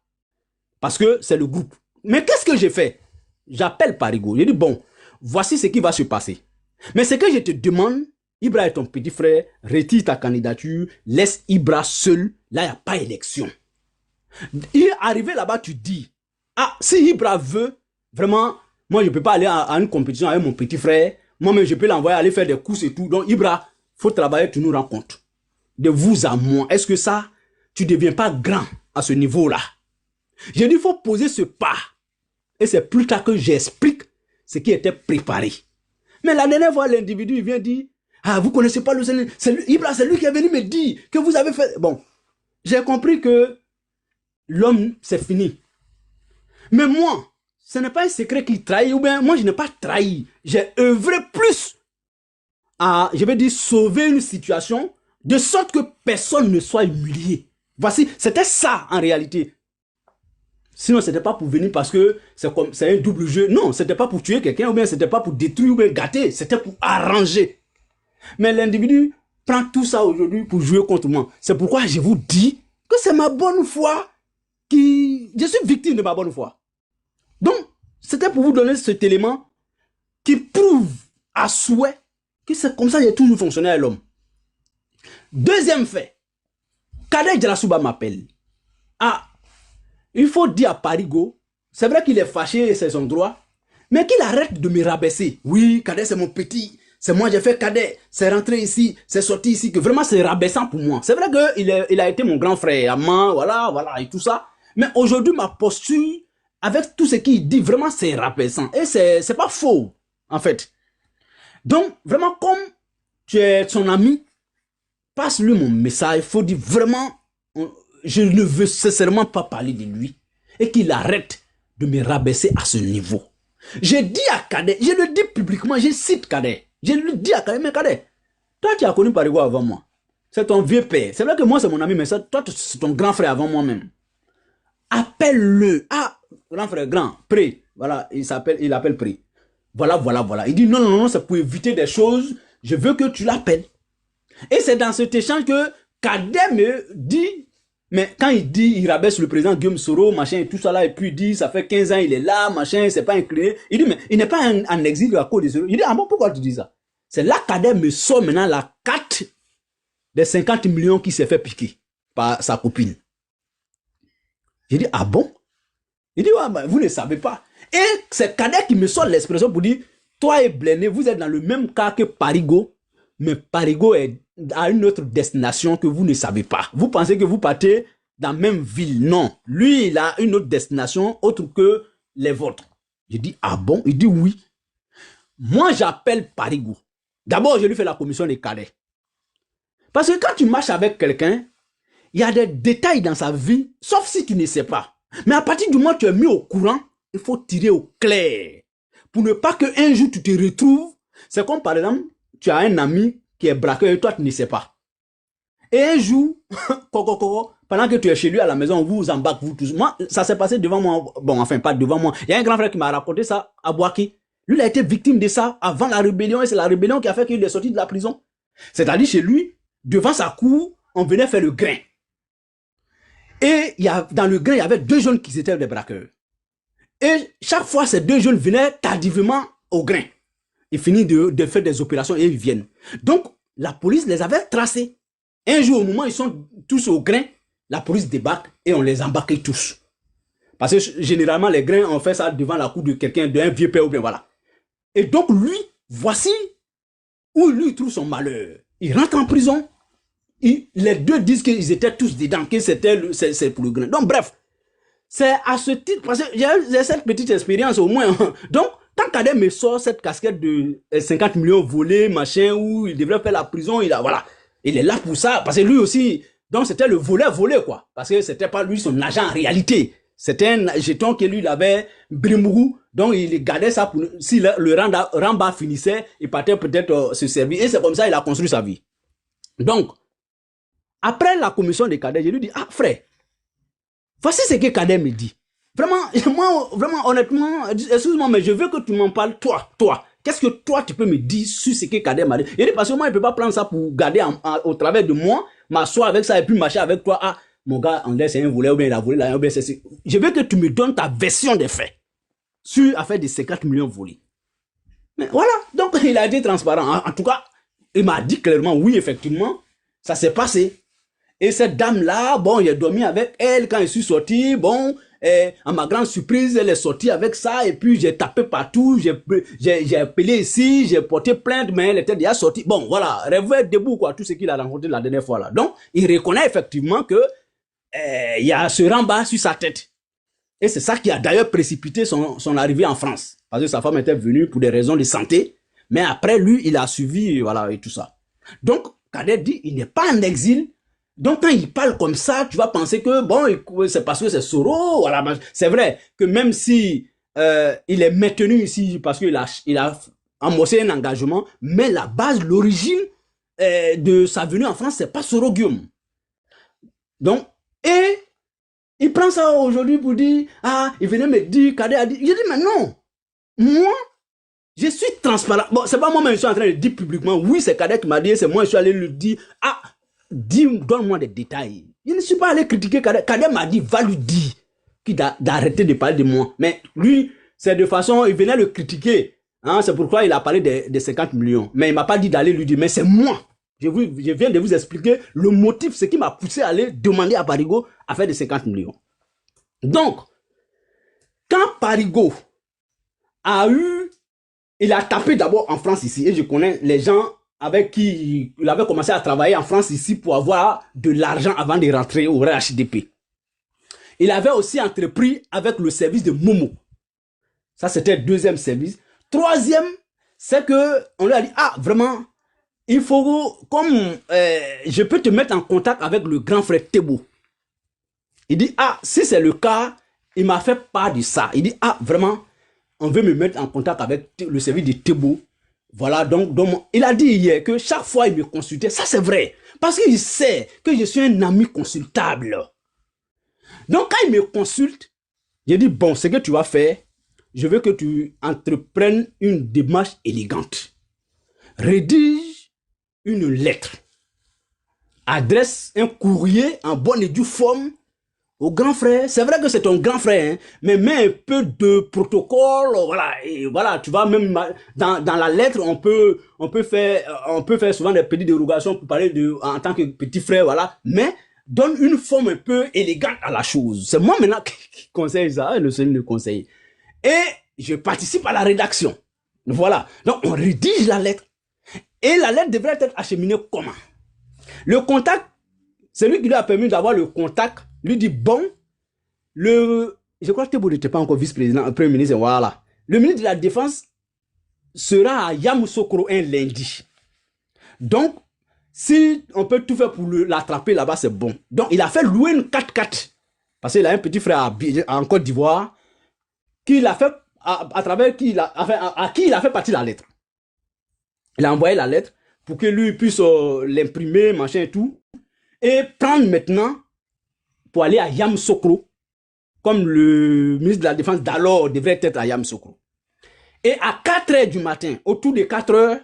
Parce que c'est le groupe. Mais qu'est-ce que j'ai fait? J'appelle Parigo. J'ai dit, bon, voici ce qui va se passer. Mais ce que je te demande, Ibra est ton petit frère, retire ta candidature, laisse Ibra seul. Là, il n'y a pas élection. Il est arrivé là-bas, tu dis, ah, si Ibra veut, vraiment, moi, je ne peux pas aller à une compétition avec mon petit frère. Moi-même, je peux l'envoyer aller faire des courses et tout. Donc, Ibra, il faut travailler, tu nous rends compte. De vous à moi, est-ce que ça, tu ne deviens pas grand à ce niveau-là? J'ai dit, il faut poser ce pas. Et c'est plus tard que j'explique ce qui était préparé. Mais la dernière fois, l'individu, il vient dire, ah, vous ne connaissez pas le Seigneur. Ibra, c'est lui qui est venu me dire que vous avez fait. Bon, j'ai compris que l'homme, c'est fini. Mais moi, ce n'est pas un secret qu'il trahit, ou bien moi, je n'ai pas trahi. J'ai œuvré plus à, je vais dire, sauver une situation de sorte que personne ne soit humilié. Voici, c'était ça en réalité. Sinon, ce n'était pas pour venir parce que c'est un double jeu. Non, ce n'était pas pour tuer quelqu'un, ou bien ce n'était pas pour détruire ou bien gâter. C'était pour arranger. Mais l'individu prend tout ça aujourd'hui pour jouer contre moi. C'est pourquoi je vous dis que c'est ma bonne foi qui... Je suis victime de ma bonne foi. Donc, c'était pour vous donner cet élément qui prouve à souhait que c'est comme ça que j'ai toujours fonctionné à l'homme. Deuxième fait, Kadej Djalassouba m'appelle. Ah, il faut dire à Parigo, c'est vrai qu'il est fâché, c'est son droit, mais qu'il arrête de me rabaisser. Oui, Kadej c'est mon petit, c'est moi j'ai fait Kadej, c'est rentré ici, c'est sorti ici, que vraiment c'est rabaissant pour moi. C'est vrai qu'il a été mon grand frère, amant, voilà, et tout ça. Mais aujourd'hui, ma posture, avec tout ce qu'il dit, vraiment c'est rabaissant. Et c'est pas faux, en fait. Donc, vraiment, comme tu es son ami, passe-lui mon message. Il faut dire vraiment, je ne veux sincèrement pas parler de lui. Et qu'il arrête de me rabaisser à ce niveau. J'ai dit à Kadej, je le dis publiquement, je cite Kadej. Je le dis à Kadej, mais Kadej, toi tu as connu Parigo avant moi. C'est ton vieux père. C'est vrai que moi c'est mon ami, mais ça, toi c'est ton grand frère avant moi-même. Appelle-le. Ah, grand frère, grand, Pré. Voilà, il appelle Pré. Voilà. Il dit non, c'est pour éviter des choses. Je veux que tu l'appelles. Et c'est dans cet échange que Kadej me dit, mais quand il dit, il rabaisse le président Guillaume Soro, machin et tout ça là, et puis il dit, ça fait 15 ans, il est là, machin, c'est pas incliné. Il dit, mais il n'est pas en exil à cause de Soro. Il dit, ah bon, pourquoi tu dis ça? C'est là Kadej me sort maintenant la carte des 50 millions qui s'est fait piquer par sa copine. J'ai dit, ah bon? Il dit, ouais, bah, vous ne savez pas. Et c'est Kadej qui me sort l'expression pour dire, toi et Blené, vous êtes dans le même cas que Parigo, mais Parigo est à une autre destination que vous ne savez pas. Vous pensez que vous partez dans la même ville. Non. Lui, il a une autre destination autre que les vôtres. Je dis, ah bon? Il dit oui. Moi, j'appelle Parigo. D'abord, je lui fais la commission des Kadej. Parce que quand tu marches avec quelqu'un, il y a des détails dans sa vie, sauf si tu ne sais pas. Mais à partir du moment où tu es mis au courant, il faut tirer au clair. Pour ne pas qu'un jour tu te retrouves. C'est comme par exemple, tu as un ami qui est braqueur et toi tu ne sais pas. Et un jour, pendant que tu es chez lui à la maison, vous embarquez vous tous. Moi, ça s'est passé devant moi. Bon, enfin, pas devant moi. Il y a un grand frère qui m'a raconté ça à Boaki. Lui, il a été victime de ça avant la rébellion et c'est la rébellion qui a fait qu'il est sorti de la prison. C'est-à-dire chez lui, devant sa cour, on venait faire le grain. Et dans le grain, il y avait deux jeunes qui étaient des braqueurs. Et chaque fois, ces deux jeunes venaient tardivement au grain. Ils finissent de faire des opérations et ils viennent. Donc, la police les avait tracés. Un jour, au moment où ils sont tous au grain, la police débarque et on les embarque tous. Parce que généralement, les grains, on fait ça devant la cour de quelqu'un, d'un vieux père ou bien voilà. Et donc, lui, voici où lui trouve son malheur. Il rentre en prison. les deux disent qu'ils étaient tous dedans, que c'est pour le grain. Donc bref, c'est à ce titre, parce que j'ai cette petite expérience au moins. Donc, quand Kader me sort cette casquette de 50 millions volés, machin, où il devrait faire la prison, voilà, il est là pour ça, parce que lui aussi, donc c'était le voleur volé, quoi. Parce que c'était pas lui son agent en réalité. C'était un jeton que lui, il avait Brimourou, donc il gardait ça pour, si le Ramba finissait, il partait peut-être se servir. Et c'est comme ça qu'il a construit sa vie. Donc, après la commission de Kader, je lui dis, ah frère, voici ce que Kader me dit. Vraiment, moi, vraiment, honnêtement, excuse-moi, mais je veux que tu m'en parles, toi. Qu'est-ce que toi, tu peux me dire sur ce que Kader m'a dit? Il dit, parce que moi, il ne peut pas prendre ça pour garder au travers de moi, m'asseoir avec ça et puis marcher avec toi. Ah, mon gars, André, c'est un voleur, ou bien il a volé là, ou bien c'est... Je veux que tu me donnes ta version des faits sur l'affaire des 50 millions volés. Mais voilà, donc il a été transparent. En tout cas, il m'a dit clairement, oui, effectivement, ça s'est passé. Et cette dame-là, bon, il a dormi avec elle quand je suis sorti, bon... à ma grande surprise, elle est sortie avec ça et puis j'ai tapé partout, j'ai appelé ici, j'ai porté plainte, mais elle était déjà sortie. Bon, voilà, rêvait debout, quoi, tout ce qu'il a rencontré la dernière fois là. Donc, il reconnaît effectivement que il y a ce Ramba sur sa tête. Et c'est ça qui a d'ailleurs précipité son arrivée en France. Parce que sa femme était venue pour des raisons de santé, mais après lui, il a suivi, voilà, et tout ça. Donc, Kader dit, il n'est pas en exil. Donc, quand il parle comme ça, tu vas penser que, bon, c'est parce que c'est Soro, voilà. C'est vrai que même si il est maintenu ici parce qu'il a amorcé un engagement, mais la base, l'origine de sa venue en France, c'est pas Soro Guillaume. Donc, et il prend ça aujourd'hui pour dire, ah, il venait me dire, Kader a dit, je dis, mais non, moi, je suis transparent. Bon, c'est pas moi-même, je suis en train de dire publiquement, oui, c'est Kader qui m'a dit, c'est moi, je suis allé lui dire, ah, donne-moi des détails. Je ne suis pas allé critiquer Kader. Kader m'a dit, va lui dire d'arrêter de parler de moi. Mais lui, c'est de façon, il venait le critiquer. Hein, c'est pourquoi il a parlé des 50 millions. Mais il ne m'a pas dit d'aller lui dire, mais c'est moi. Je viens de vous expliquer le motif, ce qui m'a poussé à aller demander à Parigo à faire des 50 millions. Donc, quand Parigo il a tapé d'abord en France ici, et je connais les gens avec qui il avait commencé à travailler en France ici pour avoir de l'argent avant de rentrer au RHDP. Il avait aussi entrepris avec le service de Momo. Ça, c'était le deuxième service. Troisième, c'est que on lui a dit, ah, vraiment, il faut, comme je peux te mettre en contact avec le grand frère Tebo. Il dit, ah, si c'est le cas, il m'a fait part de ça. Il dit, ah, vraiment, on veut me mettre en contact avec le service de Tebo. Voilà, donc il a dit hier que chaque fois il me consultait, ça c'est vrai, parce qu'il sait que je suis un ami consultable. Donc quand il me consulte, j'ai dit, bon, ce que tu vas faire, je veux que tu entreprennes une démarche élégante. Rédige une lettre, adresse un courrier en bonne et due forme au grand frère. C'est vrai que c'est ton grand frère, hein, mais mets un peu de protocole, voilà, et voilà, tu vois, même dans la lettre, on peut faire souvent des petites dérogations pour parler en tant que petit frère, voilà, mais donne une forme un peu élégante à la chose. C'est moi maintenant qui conseille ça, le seul le conseil. Et je participe à la rédaction. Voilà. Donc, on rédige la lettre. Et la lettre devrait être acheminée comment? Le contact, celui qui lui a permis d'avoir le contact, lui dit, bon, je crois que Tebo n'était pas encore vice-président, premier ministre, voilà. Le ministre de la Défense sera à Yamoussoukro un lundi. Donc, si on peut tout faire pour l'attraper là-bas, c'est bon. Donc, il a fait louer une 4x4. Parce qu'il a un petit frère en Côte d'Ivoire, qu'il a fait, à travers qui à qui il a fait partie la lettre. Il a envoyé la lettre pour que lui puisse l'imprimer, machin et tout. Et prendre maintenant pour aller à Yamoussoukro, comme le ministre de la Défense d'alors devrait être à Yamoussoukro. Et à 4 h du matin, autour de 4 h,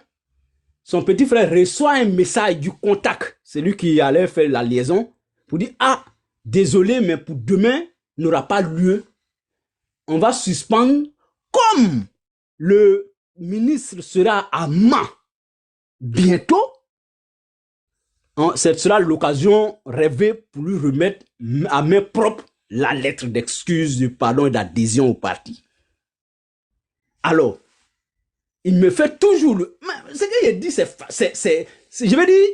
son petit frère reçoit un message du contact, celui qui allait faire la liaison, pour dire, ah, désolé, mais pour demain, n'aura pas lieu. On va suspendre, comme le ministre sera à Mans bientôt, ce sera l'occasion rêvée pour lui remettre à main propre la lettre d'excuse, de pardon et d'adhésion au parti. Alors, il me fait toujours ce que j'ai dit, je vais dire,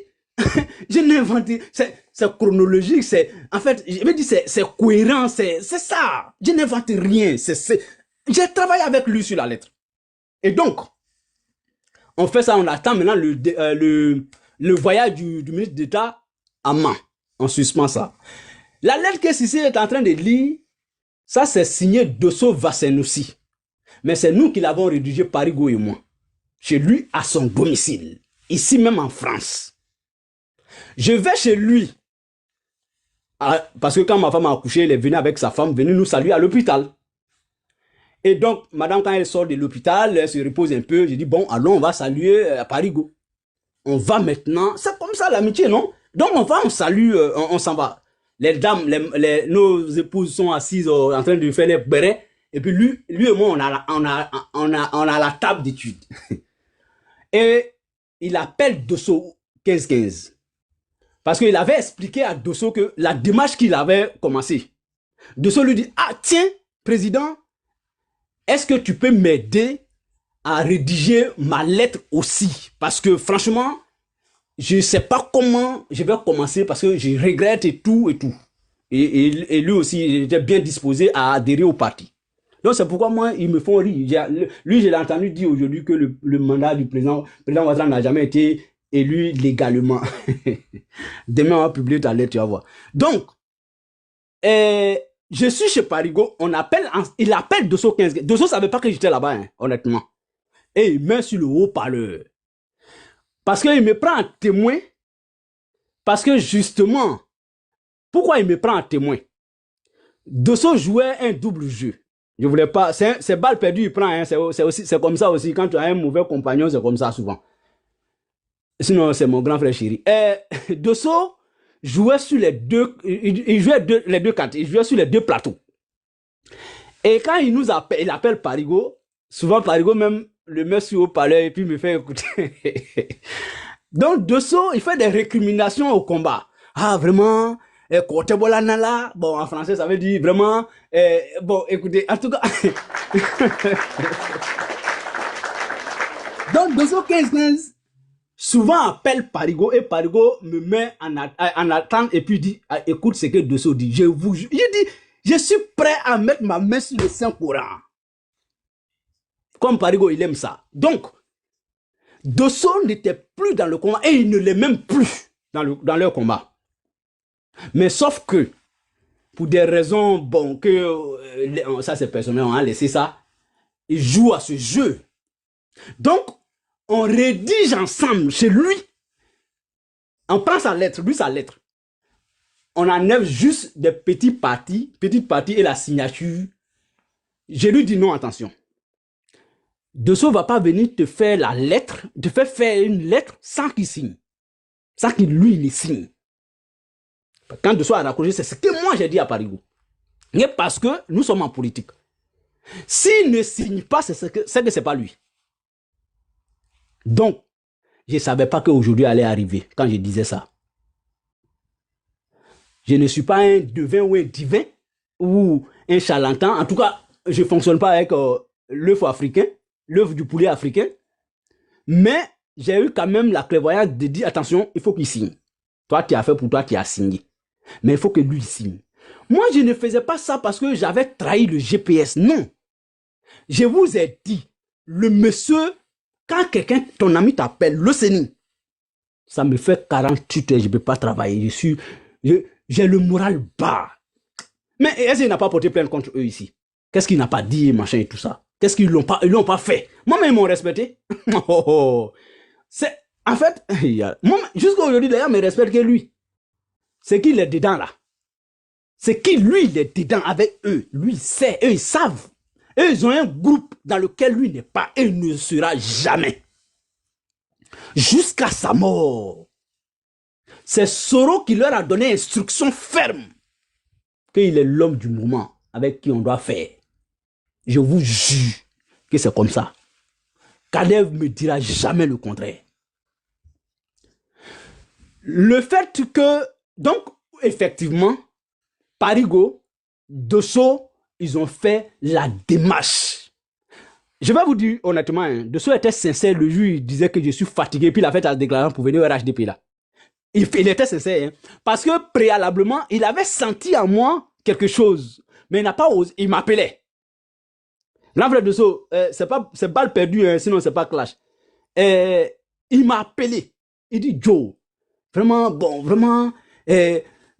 Je n'invente, c'est chronologique, en fait, je veux dire, c'est cohérent, c'est ça. Je n'invente rien, j'ai travaillé avec lui sur la lettre. Et donc, on fait ça, on attend maintenant le voyage du ministre d'État à Mans. On suspend ça. La lettre que Sissi est en train de lire, ça c'est signé Dosso Vasenoussi. Mais c'est nous qui l'avons rédigé, Parigo et moi. Chez lui, à son domicile. Ici même en France. Je vais chez lui. Parce que quand ma femme a accouché, elle est venue avec sa femme, venue nous saluer à l'hôpital. Et donc, madame, quand elle sort de l'hôpital, elle se repose un peu. Je dis, bon, allons, on va saluer à Parigo. On va maintenant. C'est comme ça l'amitié, non? Donc, on salue, on s'en va. Les dames, nos épouses sont assises en train de faire les bérets. Et puis lui et moi, on a la table d'études. Et il appelle Dosso 15-15. Parce qu'il avait expliqué à Dosso que la démarche qu'il avait commencé. Dosso lui dit, ah tiens, président, est-ce que tu peux m'aider à rédiger ma lettre aussi? Parce que franchement, je ne sais pas comment je vais commencer parce que je regrette et tout et tout. Et lui aussi, il était bien disposé à adhérer au parti. Donc c'est pourquoi moi, ils me font rire. Lui, je l'ai entendu dire aujourd'hui que le mandat du président Ouattara n'a jamais été élu légalement. Demain, on va publier ta lettre, tu vas voir. Donc, je suis chez Parigo, il appelle Dosso 15. Dosso ne savait pas que j'étais là-bas, hein, honnêtement. Et il met sur le haut-parleur. Parce qu'il me prend en témoin. Parce que justement, pourquoi il me prend en témoin? Dosso jouait un double jeu. Je voulais pas, c'est balle perdue, il prend, hein, c'est comme ça aussi. Quand tu as un mauvais compagnon, c'est comme ça souvent. Sinon, c'est mon grand frère chéri. Dosso jouait sur les deux, il jouait les deux cartes, il jouait sur les deux plateaux. Et quand il appelle Parigo, souvent Parigo même le met sur haut-parleur et puis me fait écouter. Donc Dosso, il fait des récriminations au combat. Ah, vraiment, bon, en français, ça veut dire vraiment, bon, écoutez, en tout cas. Donc, Dosso 15-15, souvent appelle Parigo et Parigo me met en attente et puis dit, ah, écoute ce que Dosso dit. Je dis, je suis prêt à mettre ma main sur le Saint-Coran. Comme Parigo, il aime ça. Donc, Dosso n'était plus dans le combat et il ne l'est même plus dans leur combat. Mais sauf que, pour des raisons, bon, que ça c'est personnel, on a laissé ça, il joue à ce jeu. Donc, on rédige ensemble chez lui, on prend sa lettre, lui sa lettre. On enlève juste des petites parties et la signature. Je lui dis non, attention. Dosso ne va pas venir te faire la lettre, te faire une lettre sans qu'il signe. Sans qu'il lui il signe. Quand Dosso a raccroché, c'est ce que moi j'ai dit à Parigo. Mais parce que nous sommes en politique. S'il ne signe pas, c'est que c'est pas lui. Donc, je ne savais pas qu'aujourd'hui allait arriver quand je disais ça. Je ne suis pas un devin ou un divin ou un charlatan. En tout cas, je ne fonctionne pas avec l'œuf africain, l'œuf du poulet africain. Mais j'ai eu quand même la clairvoyance de dire, attention, il faut qu'il signe. Toi, tu as fait pour toi, tu as signé. Mais il faut que lui signe. Moi, je ne faisais pas ça parce que j'avais trahi le GPS. Non. Je vous ai dit, le monsieur, quand quelqu'un, ton ami t'appelle, le CENI, ça me fait 48 heures, je ne peux pas travailler. J'ai le moral bas. Mais est-ce qu'il n'a pas porté plainte contre eux ici? Qu'est-ce qu'il n'a pas dit, machin et tout ça? Qu'est-ce qu'ils l'ont pas fait? Moi-même, ils m'ont respecté. En fait, jusqu'à aujourd'hui, les gens me respectent que lui. C'est qu'il est dedans là. C'est qui lui, il est dedans avec eux. Lui, il sait, eux, ils savent. Eux, ils ont un groupe dans lequel lui n'est pas et il ne sera jamais. Jusqu'à sa mort. C'est Soro qui leur a donné instruction ferme qu'il est l'homme du moment avec qui on doit faire. Je vous jure que c'est comme ça. Kalev ne me dira jamais le contraire. Le fait que, donc, effectivement, Parigo, Dosso, ils ont fait la démarche. Je vais vous dire honnêtement, hein, Dosso était sincère le jour, il disait que je suis fatigué, puis il a fait la déclaration pour venir au RHDP là. Il était sincère. Hein. Parce que préalablement, il avait senti en moi quelque chose. Mais il n'a pas osé. Il m'appelait. Grand frère Dosso, c'est balle perdue, hein, sinon c'est pas clash. Il m'a appelé. Il dit, Joe, vraiment, bon, vraiment,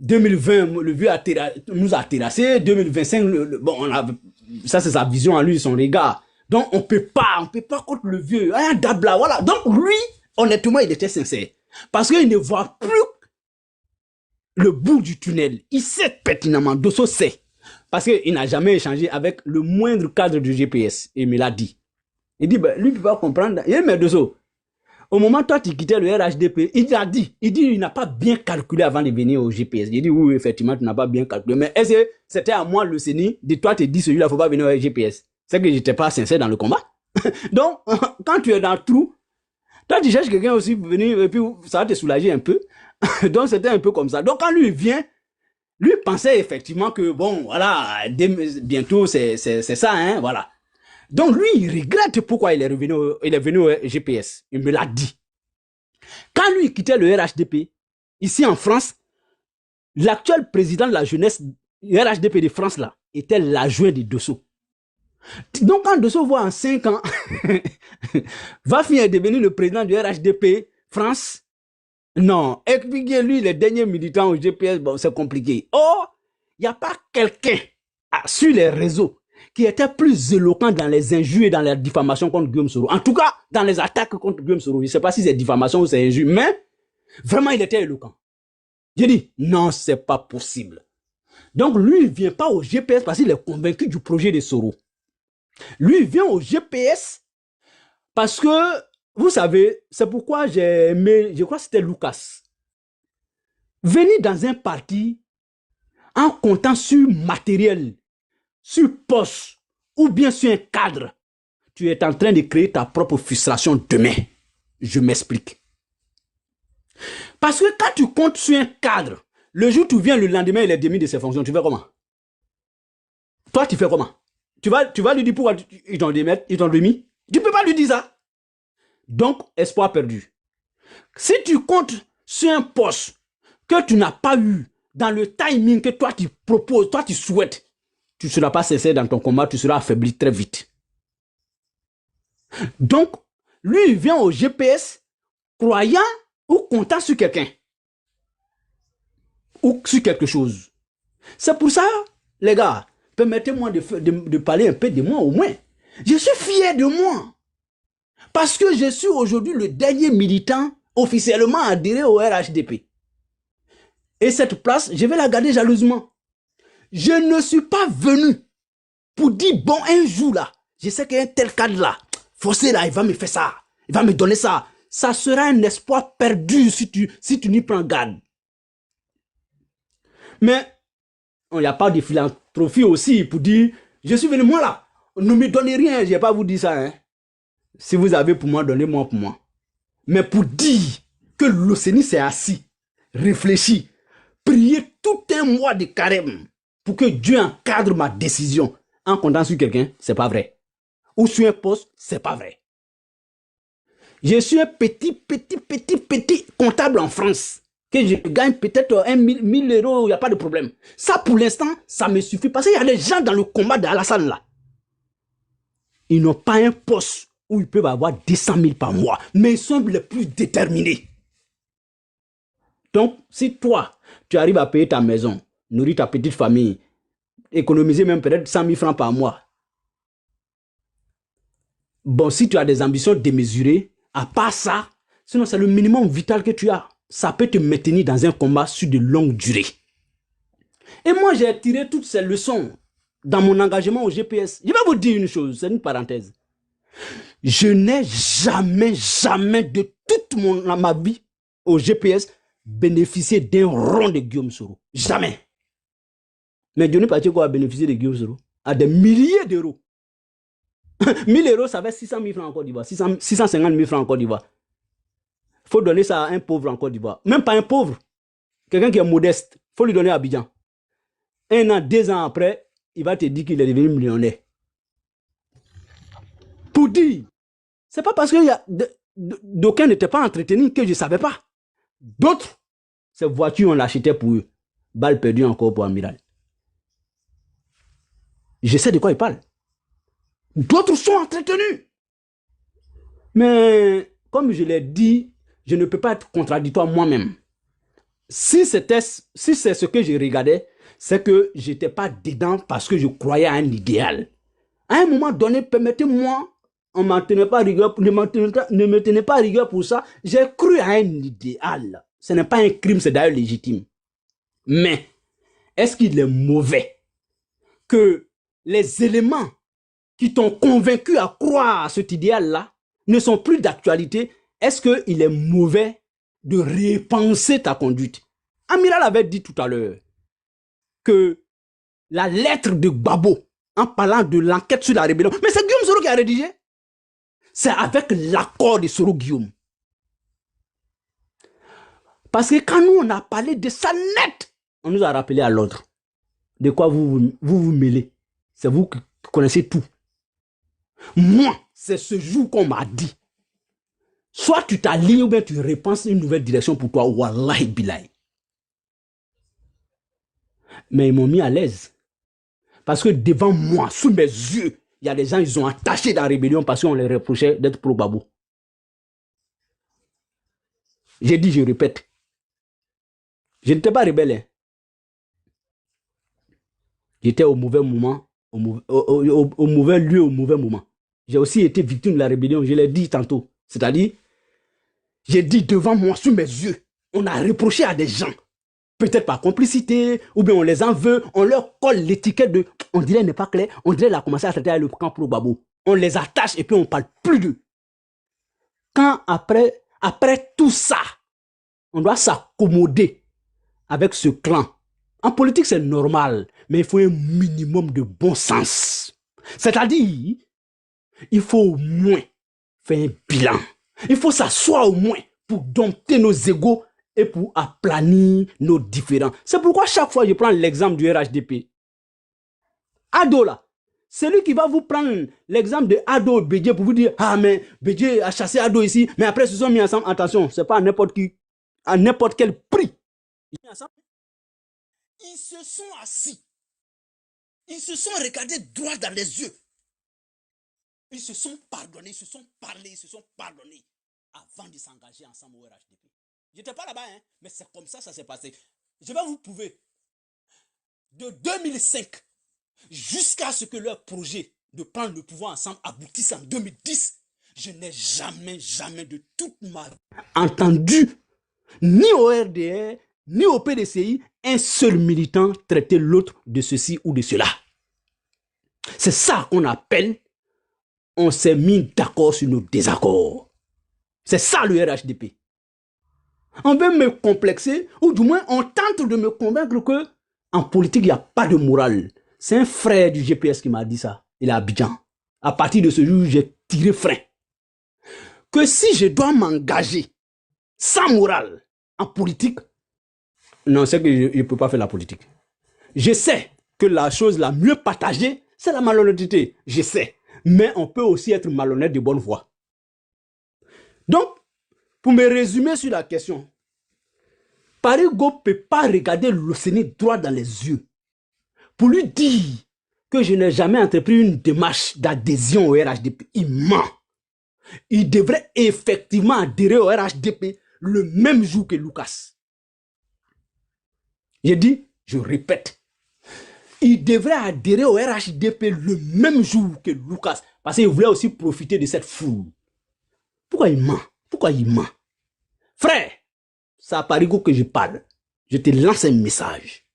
2020, le vieux nous a terrassé. 2025, bon, ça c'est sa vision à lui, son regard. Donc on peut pas contre le vieux. Ah, dabla, voilà. Donc lui, honnêtement, il était sincère. Parce qu'il ne voit plus le bout du tunnel. Il sait pertinemment, Dosso sait. Parce qu'il n'a jamais échangé avec le moindre cadre du GPS. Il me l'a dit. Il dit, ben, lui, il ne peut pas comprendre. Il dit, mais Dosso, au moment où toi, tu quittais le RHDP, il a dit, il n'a pas bien calculé avant de venir au GPS. Il dit, oui, effectivement, tu n'as pas bien calculé. Mais est-ce que c'était à moi, le CENI, de toi, te dire, celui-là, il ne faut pas venir au GPS? C'est que je n'étais pas sincère dans le combat. Donc, quand tu es dans le trou, toi, tu cherches quelqu'un aussi pour venir, et puis ça va te soulager un peu. Donc, c'était un peu comme ça. Donc, quand lui vient, lui pensait effectivement que, bon, voilà, bientôt, c'est ça, hein, voilà. Donc, lui, il regrette pourquoi il est venu au GPS. Il me l'a dit. Quand lui quittait le RHDP, ici en France, l'actuel président de la jeunesse, le RHDP de France, là, était l'adjoint de Dosso. Donc, quand Dosso voit en 5 ans, va finir devenir le président du RHDP France, non, expliquez lui les derniers militants au GPS, bon, c'est compliqué. Oh, il n'y a pas quelqu'un sur les réseaux qui était plus éloquent dans les injures et dans les diffamations contre Guillaume Soro. En tout cas, dans les attaques contre Guillaume Soro. Je ne sais pas si c'est diffamation ou c'est injure, mais vraiment, il était éloquent. J'ai dit, non, c'est pas possible. Donc, lui, il ne vient pas au GPS parce qu'il est convaincu du projet de Soro. Lui, il vient au GPS parce que, vous savez, c'est pourquoi j'ai aimé, je crois que c'était Lucas. Venir dans un parti en comptant sur matériel, sur poste ou bien sur un cadre, tu es en train de créer ta propre frustration demain. Je m'explique. Parce que quand tu comptes sur un cadre, le jour où tu viens le lendemain, il est démis de ses fonctions, tu fais comment? Toi, tu fais comment? Tu vas lui dire pourquoi ils t'ont démis? Tu ne peux pas lui dire ça. Donc, espoir perdu. Si tu comptes sur un poste que tu n'as pas eu dans le timing que toi tu proposes, toi tu souhaites, tu ne seras pas sincère dans ton combat, tu seras affaibli très vite. Donc, lui, il vient au GPS croyant ou comptant sur quelqu'un ou sur quelque chose. C'est pour ça, les gars, permettez-moi de parler un peu de moi au moins. Je suis fier de moi. Parce que je suis aujourd'hui le dernier militant officiellement adhéré au RHDP. Et cette place, je vais la garder jalousement. Je ne suis pas venu pour dire, bon, un jour là, je sais qu'il y a un tel cadre là, forcé là, il va me faire ça, il va me donner ça. Ça sera un espoir perdu si tu n'y prends garde. Mais, il n'y a pas de philanthropie aussi pour dire, je suis venu moi là, ne me donnez rien, je ne vais pas vous dire ça, hein. Si vous avez pour moi, donnez-moi pour moi. Mais pour dire que l'Océanie s'est assis, réfléchi, prié tout un mois de carême pour que Dieu encadre ma décision en comptant sur quelqu'un, c'est pas vrai. Ou sur un poste, c'est pas vrai. Je suis un petit comptable en France, que je gagne peut-être 1000 euros, il n'y a pas de problème. Ça, pour l'instant, ça me suffit parce qu'il y a des gens dans le combat d'Alassane là. Ils n'ont pas un poste où ils peuvent avoir 200 000 par mois, mais ils sont les plus déterminés. Donc, si toi, tu arrives à payer ta maison, nourrir ta petite famille, économiser même peut-être 100 000 francs par mois, bon, si tu as des ambitions démesurées, à part ça, sinon c'est le minimum vital que tu as. Ça peut te maintenir dans un combat sur de longue durée. Et moi, j'ai tiré toutes ces leçons dans mon engagement au GPS. Je vais vous dire une chose, c'est une parenthèse. Je n'ai jamais de toute ma vie au GPS bénéficié d'un rond de Guillaume Soro. Jamais. Mais Johnny Pacheco a bénéficié de Guillaume Soro à des milliers d'euros. 1000 euros, ça fait 600 000 francs en Côte d'Ivoire. 650 000 francs en Côte d'Ivoire. Il faut donner ça à un pauvre en Côte d'Ivoire. Même pas un pauvre. Quelqu'un qui est modeste. Il faut lui donner à Abidjan. 1 an, 2 ans après, il va te dire qu'il est devenu millionnaire. Pour dire, c'est pas parce que d'aucuns n'étaient pas entretenus que je ne savais pas. D'autres Ces voitures, on l'achetait pour eux. Balle perdue encore pour Amiral. Je sais de quoi il parle. D'autres sont entretenus. Mais, comme je l'ai dit, je ne peux pas être contradictoire moi-même. Si c'est ce que je regardais, c'est que je n'étais pas dedans parce que je croyais à un idéal. À un moment donné, permettez-moi, on ne me tenait pas rigueur pour ça. J'ai cru à un idéal. Ce n'est pas un crime, c'est d'ailleurs légitime. Mais, est-ce qu'il est mauvais que les éléments qui t'ont convaincu à croire à cet idéal-là ne sont plus d'actualité? Est-ce qu'il est mauvais de repenser ta conduite? Amiral avait dit tout à l'heure que la lettre de Gbagbo, en parlant de l'enquête sur la rébellion, mais c'est Guillaume Soro qui a rédigé. C'est avec l'accord de Soro Guillaume. Parce que quand nous on a parlé de ça net, on nous a rappelé à l'ordre. De quoi vous mêlez? C'est vous qui connaissez tout. Moi, c'est ce jour qu'on m'a dit. Soit tu t'alignes ou bien tu repenses une nouvelle direction pour toi. Wallahi billahi. Mais ils m'ont mis à l'aise. Parce que devant moi, sous mes yeux, il y a des gens, ils ont attaché dans la rébellion parce qu'on les reprochait d'être pro-Gbagbo. J'ai dit, je répète. Je n'étais pas rebelle. Hein. J'étais au mauvais moment, au mauvais lieu, au mauvais moment. J'ai aussi été victime de la rébellion, je l'ai dit tantôt. C'est-à-dire, j'ai dit devant moi, sous mes yeux, on a reproché à des gens, peut-être par complicité, ou bien on les en veut, on leur colle l'étiquette de, on dirait n'est pas clair, on dirait qu'il a commencé à traiter avec le camp pro-Gbagbo. On les attache et puis on ne parle plus d'eux. Quand après tout ça, on doit s'accommoder avec ce clan. En politique, c'est normal, mais il faut un minimum de bon sens. C'est-à-dire, il faut au moins faire un bilan. Il faut s'asseoir au moins pour dompter nos égos et pour aplanir nos différends. C'est pourquoi chaque fois je prends l'exemple du RHDP. Ado là, c'est lui qui va vous prendre l'exemple de Ado Bédié pour vous dire, ah mais Bédié a chassé Ado ici, mais après ils se sont mis ensemble. Attention, c'est pas à n'importe qui, à n'importe quel prix. Ils se sont assis. Ils se sont regardés droit dans les yeux. Ils se sont pardonnés, ils se sont parlé, ils se sont pardonnés avant de s'engager ensemble au RHDP. Je n'étais pas là-bas, hein, mais c'est comme ça s'est passé. Je vais vous prouver. De 2005 jusqu'à ce que leur projet de prendre le pouvoir ensemble aboutisse en 2010, je n'ai jamais de toute ma vie entendu, ni au RDR, ni au PDCI, un seul militant traiter l'autre de ceci ou de cela. C'est ça qu'on appelle, on s'est mis d'accord sur nos désaccords. C'est ça le RHDP. On veut me complexer, ou du moins on tente de me convaincre que en politique, il n'y a pas de morale. C'est un frère du GPS qui m'a dit ça. Il est à Abidjan. À partir de ce jour, j'ai tiré frein. Que si je dois m'engager sans morale en politique, non, c'est que je ne peux pas faire la politique. Je sais que la chose la mieux partagée, c'est la malhonnêteté. Je sais. Mais on peut aussi être malhonnête de bonne foi. Donc, pour me résumer sur la question, Parigo ne peut pas regarder l'Océanie droit dans les yeux pour lui dire que je n'ai jamais entrepris une démarche d'adhésion au RHDP. Il ment. Il devrait effectivement adhérer au RHDP le même jour que Lucas. J'ai dit, je répète, il devrait adhérer au RHDP le même jour que Lucas parce qu'il voulait aussi profiter de cette foule. Pourquoi il ment? Pourquoi il ment? Frère, c'est à Parigo que je parle. Je te lance un message.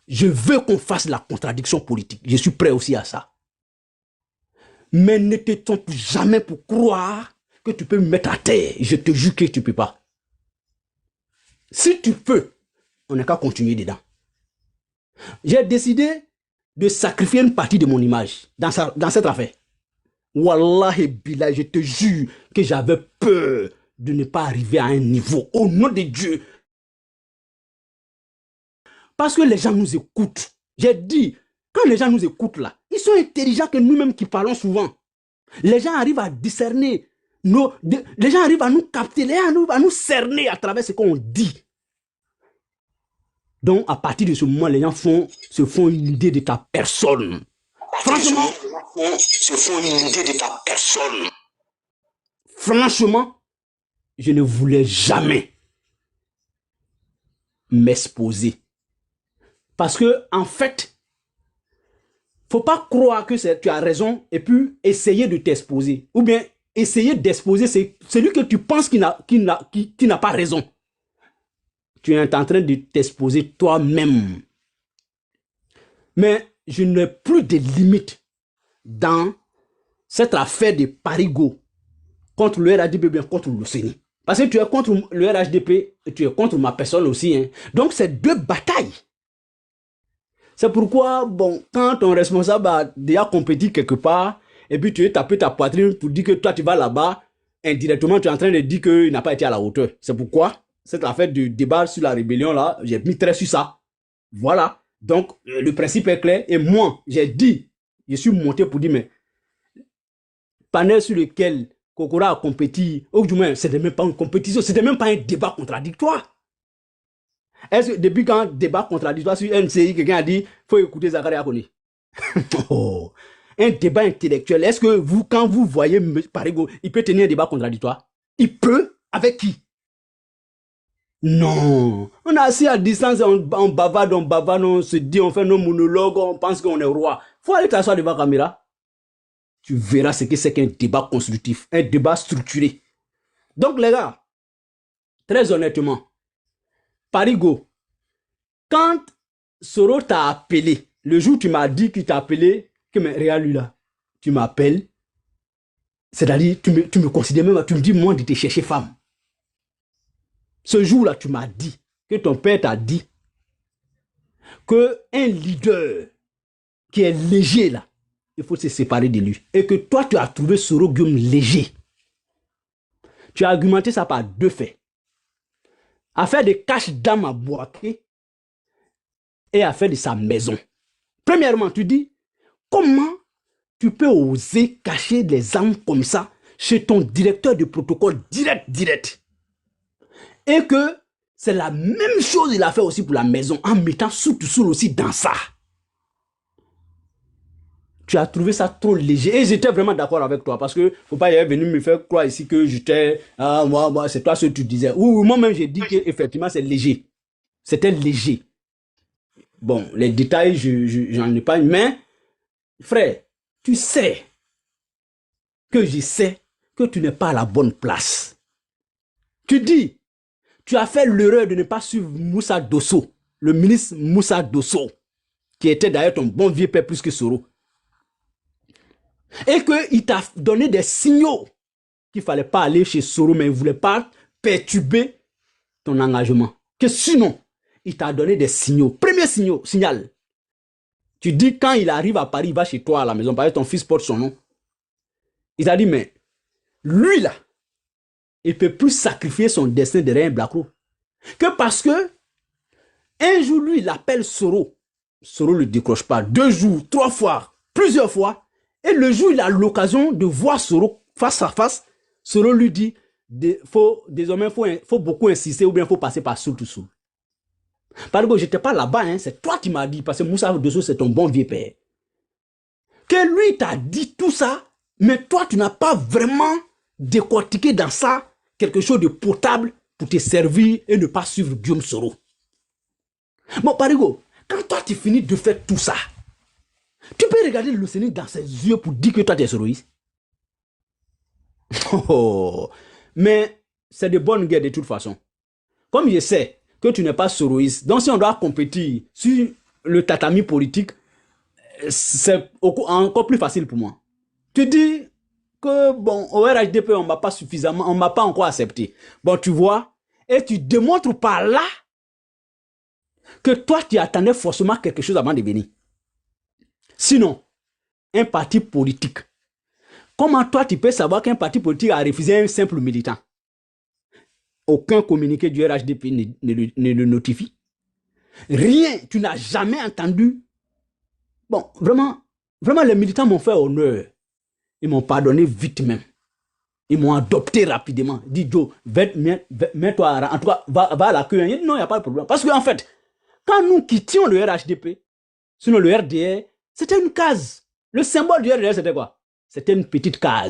Je veux qu'on fasse la contradiction politique. Je suis prêt aussi à ça. Mais ne te trompe jamais pour croire que tu peux me mettre à terre. Je te jure que tu ne peux pas. Si tu peux, on n'a qu'à continuer dedans. J'ai décidé de sacrifier une partie de mon image dans cette affaire. Wallahi billah, je te jure que j'avais peur de ne pas arriver à un niveau. Au nom de Dieu. Parce que les gens nous écoutent. J'ai dit, quand les gens nous écoutent là, ils sont intelligents que nous-mêmes qui parlons souvent. Les gens arrivent à discerner, les gens arrivent à nous capter, les gens arrivent à nous cerner à travers ce qu'on dit. Donc, à partir de ce moment, les gens se font une idée de ta personne. Franchement, se font une idée de ta personne. Franchement, je ne voulais jamais m'exposer. Parce que, en fait, faut pas croire que tu as raison et puis essayer de t'exposer. Ou bien, essayer d'exposer, c'est celui que tu penses qui n'a pas raison. Tu es en train de t'exposer toi-même. Mais je n'ai plus de limites dans cette affaire de Parigo contre le RHDP, bien contre l'OCENI. Parce que tu es contre le RHDP et tu es contre ma personne aussi. Hein. Donc, c'est deux batailles. C'est pourquoi, bon, quand ton responsable a déjà compétit quelque part, et puis tu es tapé ta poitrine pour dire que toi, tu vas là-bas, indirectement, tu es en train de dire qu'il n'a pas été à la hauteur. C'est pourquoi, cette affaire du débat sur la rébellion, là, j'ai mis très sur ça. Voilà. Donc, le principe est clair. Et moi, j'ai dit, je suis monté pour dire, mais, panel sur lequel Kokora a compétit, ou du moins, c'était même pas une compétition, c'était même pas un débat contradictoire. Est-ce que depuis quand débat contradictoire sur NCI, quelqu'un a dit, faut écouter Zachary Akoni? Oh, un débat intellectuel. Est-ce que vous, quand vous voyez Parigo, il peut tenir un débat contradictoire? Il peut? Avec qui? Non. On est assis à distance, on bavarde, on se dit, on fait nos monologues, on pense qu'on est roi. Faut aller t'asseoir devant la caméra. Tu verras ce que c'est qu'un débat constructif, un débat structuré. Donc les gars, très honnêtement, Parigo, quand Soro t'a appelé, le jour où tu m'as dit qu'il t'a appelé, que mais regarde lui là, tu m'appelles, c'est-à-dire tu me considères même, tu me dis moi de te chercher femme. Ce jour-là, tu m'as dit, que ton père t'a dit, que un leader qui est léger là, il faut se séparer de lui. Et que toi, tu as trouvé Soro Guillaume léger. Tu as argumenté ça par deux faits. Affaire de cache d'âme à Bouaké et affaire de sa maison. Premièrement, tu dis, comment tu peux oser cacher des armes comme ça chez ton directeur de protocole direct. Et que c'est la même chose qu'il a fait aussi pour la maison en mettant Soutou aussi dans ça. Tu as trouvé ça trop léger. Et j'étais vraiment d'accord avec toi parce que faut pas y venir me faire croire ici que j'étais, moi, c'est toi ce que tu disais. Ou moi-même j'ai dit qu'effectivement c'est léger. C'était léger. Bon, les détails, j'en ai pas, mais frère, tu sais que je sais que tu n'es pas à la bonne place. Tu dis, tu as fait l'erreur de ne pas suivre Moussa Dosso, le ministre Moussa Dosso, qui était d'ailleurs ton bon vieux père plus que Soro. Et qu'il t'a donné des signaux qu'il ne fallait pas aller chez Soro, mais il ne voulait pas perturber ton engagement. Que sinon, il t'a donné des signaux. Premier signal. Tu dis quand il arrive à Paris, il va chez toi à la maison, parce que ton fils porte son nom. Il t'a dit, mais lui là, il ne peut plus sacrifier son destin derrière un Blacro. Que parce que un jour, lui, il appelle Soro. Soro ne le décroche pas. 2 jours, 3 fois, plusieurs fois. Et le jour où il a l'occasion de voir Soro face à face, Soro lui dit, désormais, il faut beaucoup insister ou bien il faut passer par Soutou. Parce que je n'étais pas là-bas, hein, c'est toi qui m'as dit, parce que Moussa Dosso, c'est ton bon vieux père. Que lui t'a dit tout ça, mais toi, tu n'as pas vraiment décortiqué dans ça quelque chose de potable pour te servir et ne pas suivre Guillaume Soro. Bon, Parigo, quand toi, tu finis de faire tout ça, tu peux regarder le Sénégal dans ses yeux pour dire que toi, tu es soroïste. Oh, mais c'est de bonne guerre de toute façon. Comme je sais que tu n'es pas soroïste, donc si on doit compétir sur le tatami politique, c'est encore plus facile pour moi. Tu dis que, bon, au RHDP, on ne m'a pas suffisamment, on ne m'a pas encore accepté. Bon, tu vois, et tu démontres par là que toi, tu attendais forcément quelque chose avant de venir. Sinon, un parti politique, comment toi, tu peux savoir qu'un parti politique a refusé un simple militant? Aucun communiqué du RHDP ne le notifie. Rien, tu n'as jamais entendu. Bon, vraiment, les militants m'ont fait honneur. Ils m'ont pardonné vite même. Ils m'ont adopté rapidement. Dit Joe, mets-toi en tout cas, va à la queue. Il dit non, il n'y a pas de problème. Parce qu'en fait, quand nous quittions le RHDP, sinon le RDR, c'était une case. Le symbole du RDR, c'était quoi? C'était une petite case.